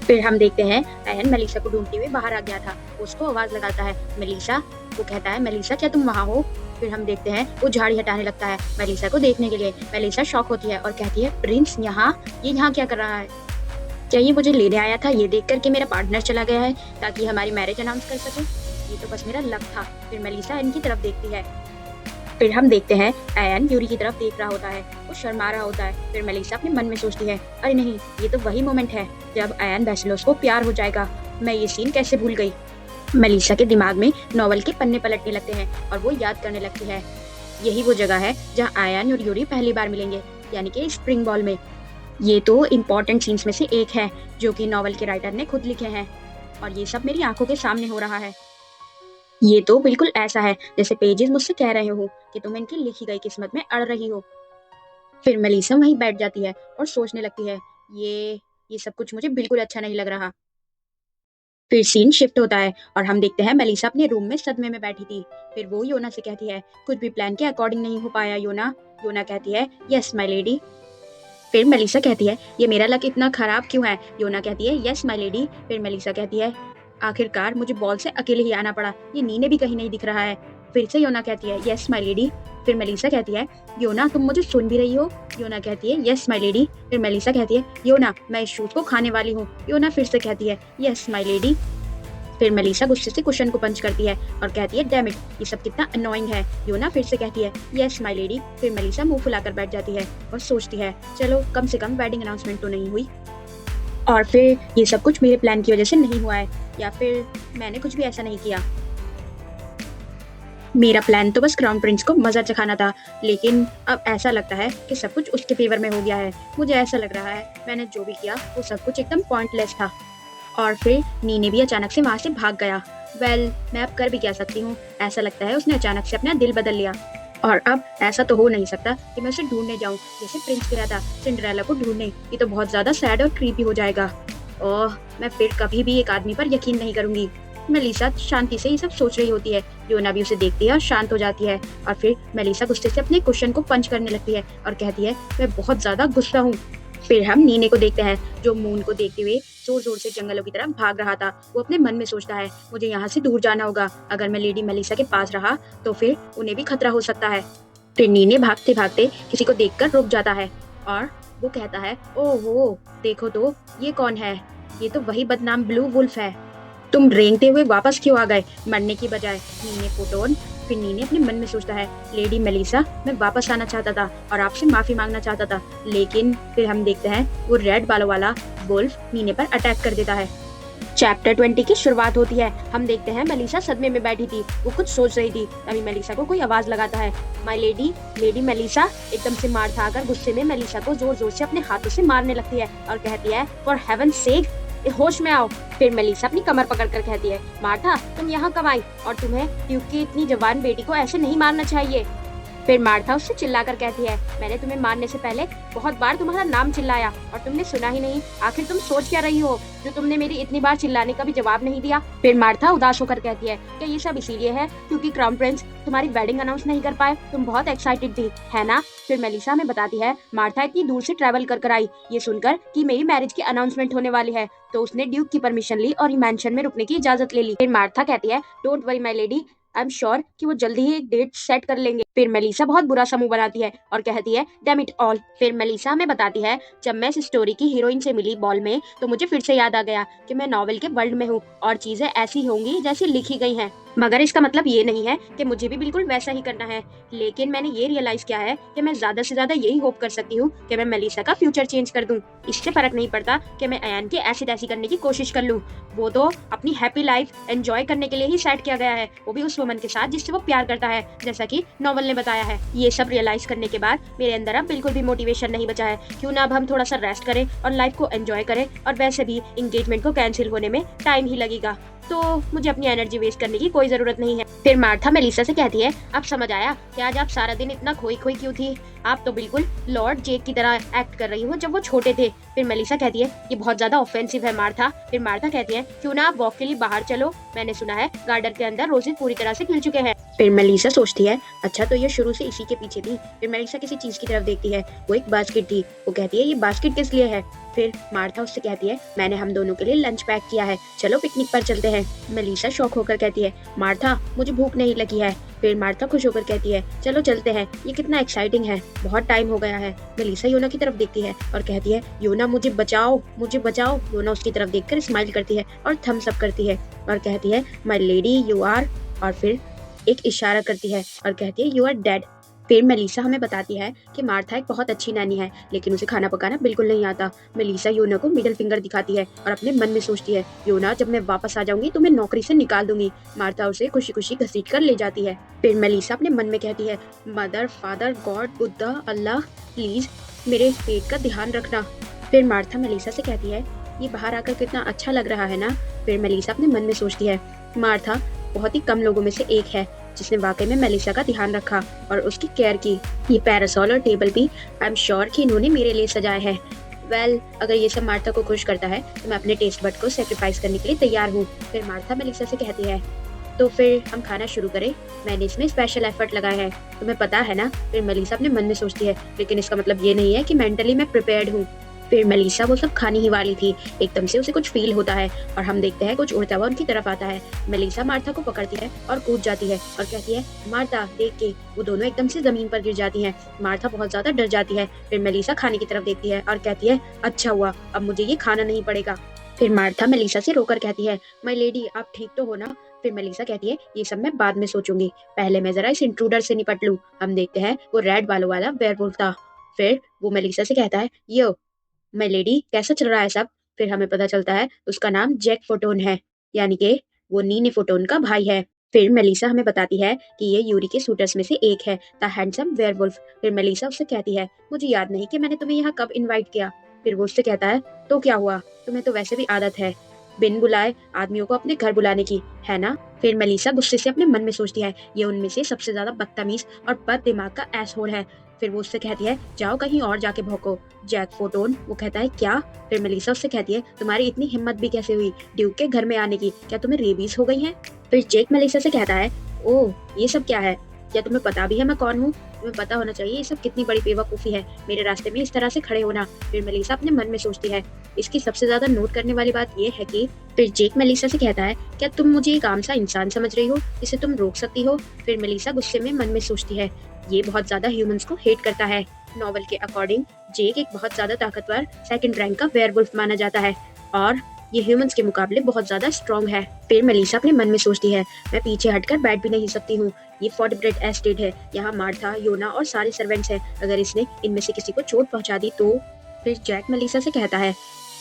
फिर हम देखते हैं अयन मेलिसा को ढूंढते हुए बाहर आ गया था। उसको आवाज लगाता है, मेलिसा। वो कहता है, मेलिसा क्या तुम वहाँ हो? फिर हम देखते हैं वो झाड़ी हटाने लगता है मेलिसा को देखने के लिए। मेलिसा शॉक होती है और कहती है, प्रिंस यहाँ? ये यहाँ क्या कर रहा है? क्या ये मुझे लेने आया था ये देख कर के मेरा पार्टनर चला गया है ताकि हमारी मैरिज अनाउंस कर सके? ये तो बस मेरा लक था। फिर मेलिसा इनकी तरफ देखती है। फिर हम देखते हैं अयन यूरी की तरफ देख रहा होता है, वो शर्मा रहा होता है। फिर मेलिसा अपने मन में सोचती है, अरे नहीं, ये तो वही मोमेंट है जब अयन बेसिलोस को प्यार हो जाएगा। मैं ये सीन कैसे भूल गई? मेलिसा के दिमाग में नॉवल के पन्ने पलटने लगते हैं और वो याद करने लगती है, यही वो जगह है जहाँ अयन और यूरी पहली बार मिलेंगे, यानी कि स्प्रिंग बॉल में। ये तो इम्पोर्टेंट सीन्स में से एक है जो कि नॉवल के राइटर ने खुद लिखे हैं, और ये सब मेरी आंखों के सामने हो रहा है। ये तो बिल्कुल ऐसा है जैसे पेजेस मुझसे कह रहे हो कि तुम इनकी लिखी गई किस्मत में अड़ रही हो। फिर मेलिसा वहीं बैठ जाती है और सोचने लगती है, ये सब कुछ मुझे बिल्कुल अच्छा नहीं लग रहा। फिर सीन शिफ्ट होता है और हम देखते हैं मेलिसा अपने रूम में सदमे में बैठी थी। फिर वो योना से कहती है, कुछ भी प्लान के अकॉर्डिंग नहीं हो पाया योना। योना कहती है, यस माय लेडी। फिर मेलिसा कहती है, ये मेरा लक इतना खराब क्यों है? योना कहती है, यस माय लेडी। फिर मेलिसा कहती है, आखिरकार मुझे बॉल से अकेले ही आना पड़ा, ये नीने भी कहीं नहीं दिख रहा है। फिर से योना कहती है यस माय लेडी। फिर मेलिसा कहती है योना तुम मुझे सुन भी रही हो? योना कहती है यस माय लेडी। फिर मेलिसा कहती है योना मैं इस शूज को खाने वाली हूँ। योना फिर से कहती है यस माय लेडी। फिर मेलिसा गुस्से से कुशन को पंच करती है और कहती है डैम इट, ये सब कितना अनोइंग है। योना फिर से कहती है यस माय लेडी। फिर मेलिसा मुंह फुलाकर बैठ जाती है और सोचती है चलो कम से कम वेडिंग अनाउंसमेंट तो नहीं हुई, और फिर ये सब कुछ मेरे प्लान की वजह से नहीं हुआ है, या फिर मैंने कुछ भी ऐसा नहीं किया। मेरा प्लान तो बस क्राउन प्रिंस को मजा चखाना था, लेकिन अब ऐसा लगता है कि सब कुछ उसके फेवर में हो गया है। मुझे ऐसा लग रहा है मैंने जो भी किया वो सब कुछ एकदम पॉइंटलेस था। और फिर नीने भी अचानक से वहाँ से भाग गया। मैं अब कर भी क्या सकती हूँ, ऐसा लगता है उसने अचानक से अपना दिल बदल लिया। और अब ऐसा तो हो नहीं सकता कि मैं उसे ढूंढने जाऊँ जैसे प्रिंस गया था सिंड्रेला को ढूंढने, ये तो बहुत ज्यादा सैड और क्रीपी हो जाएगा। ओह, मैं फिर कभी भी एक आदमी पर यकीन नहीं करूंगी। मेलिसा शांति से ये सब सोच रही होती है। योना भी उसे देखती है और शांत हो जाती है। और फिर मेलिसा गुस्से से अपने कुशन को पंच करने लगती है और कहती है मैं बहुत ज्यादा गुस्सा हूँ। फिर हम नीने को देखते हैं जो मून को देखते हुए जोर जोर से जंगलों की तरफ भाग रहा था। वो अपने मन में सोचता है मुझे यहाँ से दूर जाना होगा, अगर मैं लेडी मेलिसा के पास रहा तो फिर उन्हें भी खतरा हो सकता है। फिर नीने भागते भागते किसी को देखकर रुक जाता है और वो कहता है ओहो देखो तो ये कौन है, ये तो वही बदनाम ब्लू वुल्फ है। तुम रेंगते हुए वापस क्यों आ गए मरने की बजाय? नीने फोटोन। फिर नीने अपने मन में सोचता है लेडी मेलिसा मैं वापस आना चाहता था और आपसे माफी मांगना चाहता था, लेकिन फिर हम देखते हैं वो रेड बालों वाला वुल्फ नीने पर अटैक कर देता है। चैप्टर 20 की शुरुआत होती है। हम देखते हैं मेलिसा सदमे में बैठी थी, वो कुछ सोच रही थी। तभी मेलिसा को कोई आवाज लगाता है माय लेडी। Lady Melissa. एकदम से मार्था आकर गुस्से में मेलिसा को जोर जोर से अपने हाथों से मारने लगती है और कहती है फॉर हेवन सेक होश में आओ। फिर मेलिसा अपनी कमर पकड़कर कहती है मार्था तुम यहाँ कब आई, और तुम्हें ड्यूक की इतनी जवान बेटी को ऐसे नहीं मारना चाहिए। फिर मार्था उससे चिल्लाकर कहती है मैंने तुम्हें मारने से पहले बहुत बार तुम्हारा नाम चिल्लाया और तुमने सुना ही नहीं, आखिर तुम सोच क्या रही हो जो तुमने मेरी इतनी बार चिल्लाने का भी जवाब नहीं दिया। फिर मार्था उदास होकर कहती है कि ये सब इसीलिए है क्योंकि क्राउन प्रिंस तुम्हारी वेडिंग अनाउंस नहीं कर पाए, तुम बहुत एक्साइटेड थी है ना। फिर मेलिसा हमें बताती है मार्था इतनी दूर से ट्रैवल कर आई ये सुनकर कि मेरी मैरिज की अनाउंसमेंट होने वाली है, तो उसने ड्यूक की परमिशन ली और मैंशन में रुकने की इजाजत ले ली। फिर मार्था कहती है don't worry my lady, I am sure कि वो जल्दी ही एक डेट सेट कर लेंगे। फिर मेलिसा बहुत बुरा सा मुंह बनाती है और कहती है डैम इट ऑल। फिर मेलिसा हमें बताती है जब मैं इस स्टोरी की हीरोइन से मिली बॉल में तो मुझे फिर से याद आ गया कि मैं नॉवेल के वर्ल्ड में हूँ और चीजें ऐसी होंगी जैसी लिखी गई हैं, मगर इसका मतलब ये नहीं है कि मुझे भी बिल्कुल वैसा ही करना है। लेकिन मैंने ये रियलाइज किया है कि मैं ज्यादा से ज्यादा यही होप कर सकती हूँ कि मैं मेलिसा का फ्यूचर चेंज कर दूं। इससे फर्क नहीं पड़ता कि मैं अयान की ऐसी तैसी करने की कोशिश कर लूं, वो तो अपनी हैप्पी लाइफ एंजॉय करने के लिए ही सेट किया गया है, वो भी उस वुमन के साथ जिससे वो प्यार करता है, जैसा कि नॉवल ने बताया है। ये सब रियलाइज करने के बाद मेरे अंदर अब बिल्कुल भी मोटिवेशन नहीं बचा है। क्यों ना अब हम थोड़ा सा रेस्ट करें और लाइफ को एंजॉय करें, और वैसे भी एंगेजमेंट को कैंसिल होने में टाइम ही लगेगा, तो मुझे अपनी एनर्जी वेस्ट करने की कोई जरूरत नहीं है। फिर मार्था मेलिसा से कहती है अब समझ आया कि आज आप सारा दिन इतना खोई खोई क्यों थी, आप तो बिल्कुल लॉर्ड जेक की तरह एक्ट कर रही हो जब वो छोटे थे। फिर मेलिसा कहती है ये बहुत ज्यादा ऑफेंसिव है मार्था। फिर मार्था कहती है क्यों ना आप वॉक के लिए बाहर चलो, मैंने सुना है गार्डन के अंदर रोजेज पूरी तरह से खिल चुके हैं। फिर मेलिसा सोचती है अच्छा तो ये शुरू से इसी के पीछे थी। फिर मेलिसा किसी चीज की तरफ देखती है, वो एक बास्केट थी। वो कहती है ये बास्केट किस लिए है। फिर मार्था उससे कहती है मैंने हम दोनों के लिए लंच पैक किया है, चलो पिकनिक पर चलते हैं। मेलिसा शौक होकर कहती है मार्था मुझे भूख नहीं लगी है। फिर मार्था खुश होकर कहती है चलो चलते हैं, ये कितना एक्साइटिंग है, बहुत टाइम हो गया है। मेलिसा योना की तरफ देखती है और कहती है योना मुझे बचाओ मुझे बचाओ। योना उसकी तरफ देखकर स्माइल करती है और थम्स अप करती है और कहती है माय लेडी यू आर, और फिर एक इशारा करती है और कहती है यू आर डेड। फिर मेलिसा हमें बताती है कि मार्था एक बहुत अच्छी नानी है, लेकिन उसे खाना पकाना बिल्कुल नहीं आता। मेलिसा योना को मिडिल फिंगर दिखाती है और अपने मन में सोचती है योना जब मैं वापस आ जाऊंगी तो मैं नौकरी से निकाल दूंगी। मार्था उसे खुशी खुशी घसीट कर ले जाती है। फिर मेलिसा अपने मन में कहती है mother father God Buddha Allah please मेरे पेट का ध्यान रखना। फिर मार्था मेलिसा से कहती है ये बाहर आकर कितना अच्छा लग रहा है ना। फिर मेलिसा अपने मन में सोचती है मार्था बहुत ही कम लोगों में से एक है जिसने वाकई में मेलिसा का ध्यान रखा और उसकी केयर की। ये पैरासोल और टेबल भी आई एम श्योर कि इन्होंने मेरे लिए सजाए हैं। वेल, अगर ये सब मार्था को खुश करता है तो मैं अपने टेस्ट बड को सेक्रीफाइस करने के लिए तैयार हूँ। फिर मार्था मेलिसा से कहती है तो फिर हम खाना शुरू करें, मैंने इसमें स्पेशल एफर्ट लगाया है, तुम्हें पता है ना। फिर मेलिसा अपने मन में सोचती है लेकिन इसका मतलब ये नहीं है कि मेंटली मैं प्रिपेयर्ड हूँ। फिर मेलिसा वो सब खाने ही वाली थी, एकदम से उसे कुछ फील होता है और हम देखते हैं कुछ उड़ता हुआ उनकी तरफ आता है। मेलिसा मार्था को पकड़ती है और कूद जाती है और कहती है मार्था देख के। वो दोनों एकदम से जमीन पर गिर जाती हैं। मार्था बहुत ज्यादा डर जाती है। फिर मेलिसा खाने की तरफ देखती है और कहती है अच्छा हुआ, अब मुझे ये खाना नहीं पड़ेगा। फिर मार्था मेलिसा से रोकर कहती है माय लेडी आप ठीक तो हो ना। फिर मेलिसा कहती है ये सब मैं बाद में सोचूंगी, पहले मैं जरा इस इंट्रूडर से निपट लूं। हम देखते हैं वो रेड बालों वाला वेयरवुल्फ था। फिर वो मेलिसा से कहता है यो माय लेडी कैसा चल रहा है सब। फिर हमें पता चलता है उसका नाम जैक फोटोन है, यानी कि वो नीने फोटोन का भाई है। फिर मेलिसा हमें बताती है कि ये यूरी के शूटर्स में से एक है, द हैंडसम वेयरवुल्फ। फिर मेलिसा उससे कहती है मुझे याद नहीं कि मैंने तुम्हें यहाँ कब इनवाइट किया। फिर वो उससे कहता है तो क्या हुआ, तुम्हें तो वैसे भी आदत है बिन बुलाए आदमियों को अपने घर बुलाने की, है ना। फिर मेलिसा गुस्से से अपने मन में सोचती है ये उनमें से सबसे ज्यादा बदतमीज और बद दिमाग का एसहोल है। फिर वो उससे कहती है जाओ कहीं और जाके भौंको। जैक फोटोन वो कहता है क्या। फिर मेलिसा उससे कहती है तुम्हारी इतनी हिम्मत भी कैसे हुई ड्यूक के घर में आने की, क्या तुम्हें रेबीज हो गई है। फिर जैक मेलिसा से कहता है ओह ये सब क्या है, क्या तुम्हें पता भी है मैं कौन हूँ, तुम्हें पता होना चाहिए ये सब कितनी बड़ी बेवकूफ़ी है, मेरे रास्ते में इस तरह से खड़े होना। फिर मेलिसा अपने मन में सोचती है इसकी सबसे ज्यादा नोट करने वाली बात ये है कि फिर जेक मेलिसा से कहता है क्या तुम मुझे एक आम सा इंसान समझ रही हो जिसे तुम रोक सकती हो। फिर मेलिसा गुस्से में मन में सोचती है ये बहुत ज्यादा ह्यूमंस को हेट करता है। नॉवल के अकॉर्डिंग जेक एक बहुत ज्यादा ताकतवर सेकंड रैंक का वेयरवुल्फ माना जाता है और ये ह्यूमंस के मुकाबले बहुत ज्यादा स्ट्रॉन्ग है। फिर मेलिसा अपने मन में सोचती है मैं पीछे हटकर बैठ भी नहीं सकती हूँ, ये फोर्टब्रेड एस्टेट है, यहाँ मार्था योना और सारे सर्वेंट्स हैं, अगर इसने इनमें से किसी को चोट पहुंचा दी तो। फिर जैक मेलिसा से कहता है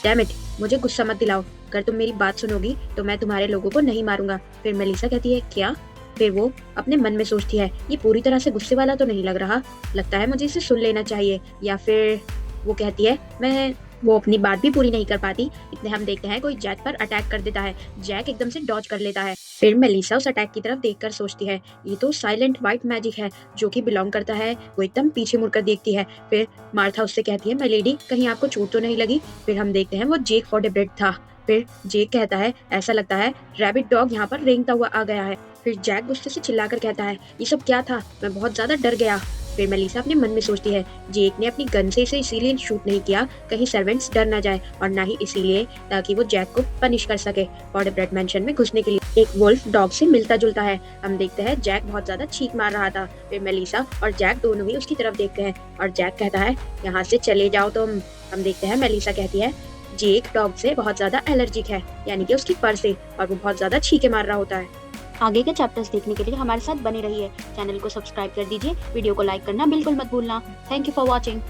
डैम इट मुझे गुस्सा मत दिलाओ, अगर तुम मेरी बात सुनोगी तो मैं तुम्हारे लोगों को नहीं मारूंगा। फिर मेलिसा कहती है क्या। फिर वो अपने मन में सोचती है ये पूरी तरह से गुस्से वाला तो नहीं लग रहा, लगता है मुझे इसे सुन लेना चाहिए। या फिर वो कहती है मैं वो अपनी बात भी पूरी नहीं कर पाती, इतने हम देखते हैं कोई जैक पर अटैक कर देता है। जैक एकदम से डॉज कर लेता है। फिर मेलिसा उस अटैक की तरफ देखकर सोचती है ये तो साइलेंट व्हाइट मैजिक है जो कि बिलोंग करता है। वो एकदम पीछे मुड़कर देखती है। फिर मार्था उससे कहती है माय लेडी कहीं आपको चोट तो नहीं लगी। फिर हम देखते हैं वो जेक फोर्टब्रेड था। फिर जेक कहता है ऐसा लगता है रैबिट डॉग यहाँ पर रेंगता हुआ आ गया है। फिर जैक गुस्से से चिल्लाकर कहता है ये सब क्या था, मैं बहुत ज्यादा डर गया। फिर मेलिसा अपने मन में सोचती है जेक ने अपनी गन से इसे इसीलिए शूट नहीं किया कहीं सर्वेंट्स डर ना जाए, और ना ही इसीलिए ताकि वो जैक को पनिश कर सके। फोर्टब्रेड मैंशन में घुसने के लिए एक वुल्फ डॉग से मिलता जुलता है। हम देखते हैं जैक बहुत ज्यादा चीख मार रहा था। फिर मेलिसा और जैक दोनों ही उसकी तरफ देखते हैं और जैक कहता है यहाँ से चले जाओ तुम। हम देखते हैं मेलिसा कहती है जेक डॉग से बहुत ज्यादा एलर्जिक है, यानी कि उसकी फर से, और वो बहुत ज्यादा छींके मार रहा होता है। आगे के चैप्टर्स देखने के लिए हमारे साथ बने रहिए। चैनल को सब्सक्राइब कर दीजिए, वीडियो को लाइक करना बिल्कुल मत भूलना। Thank you for watching.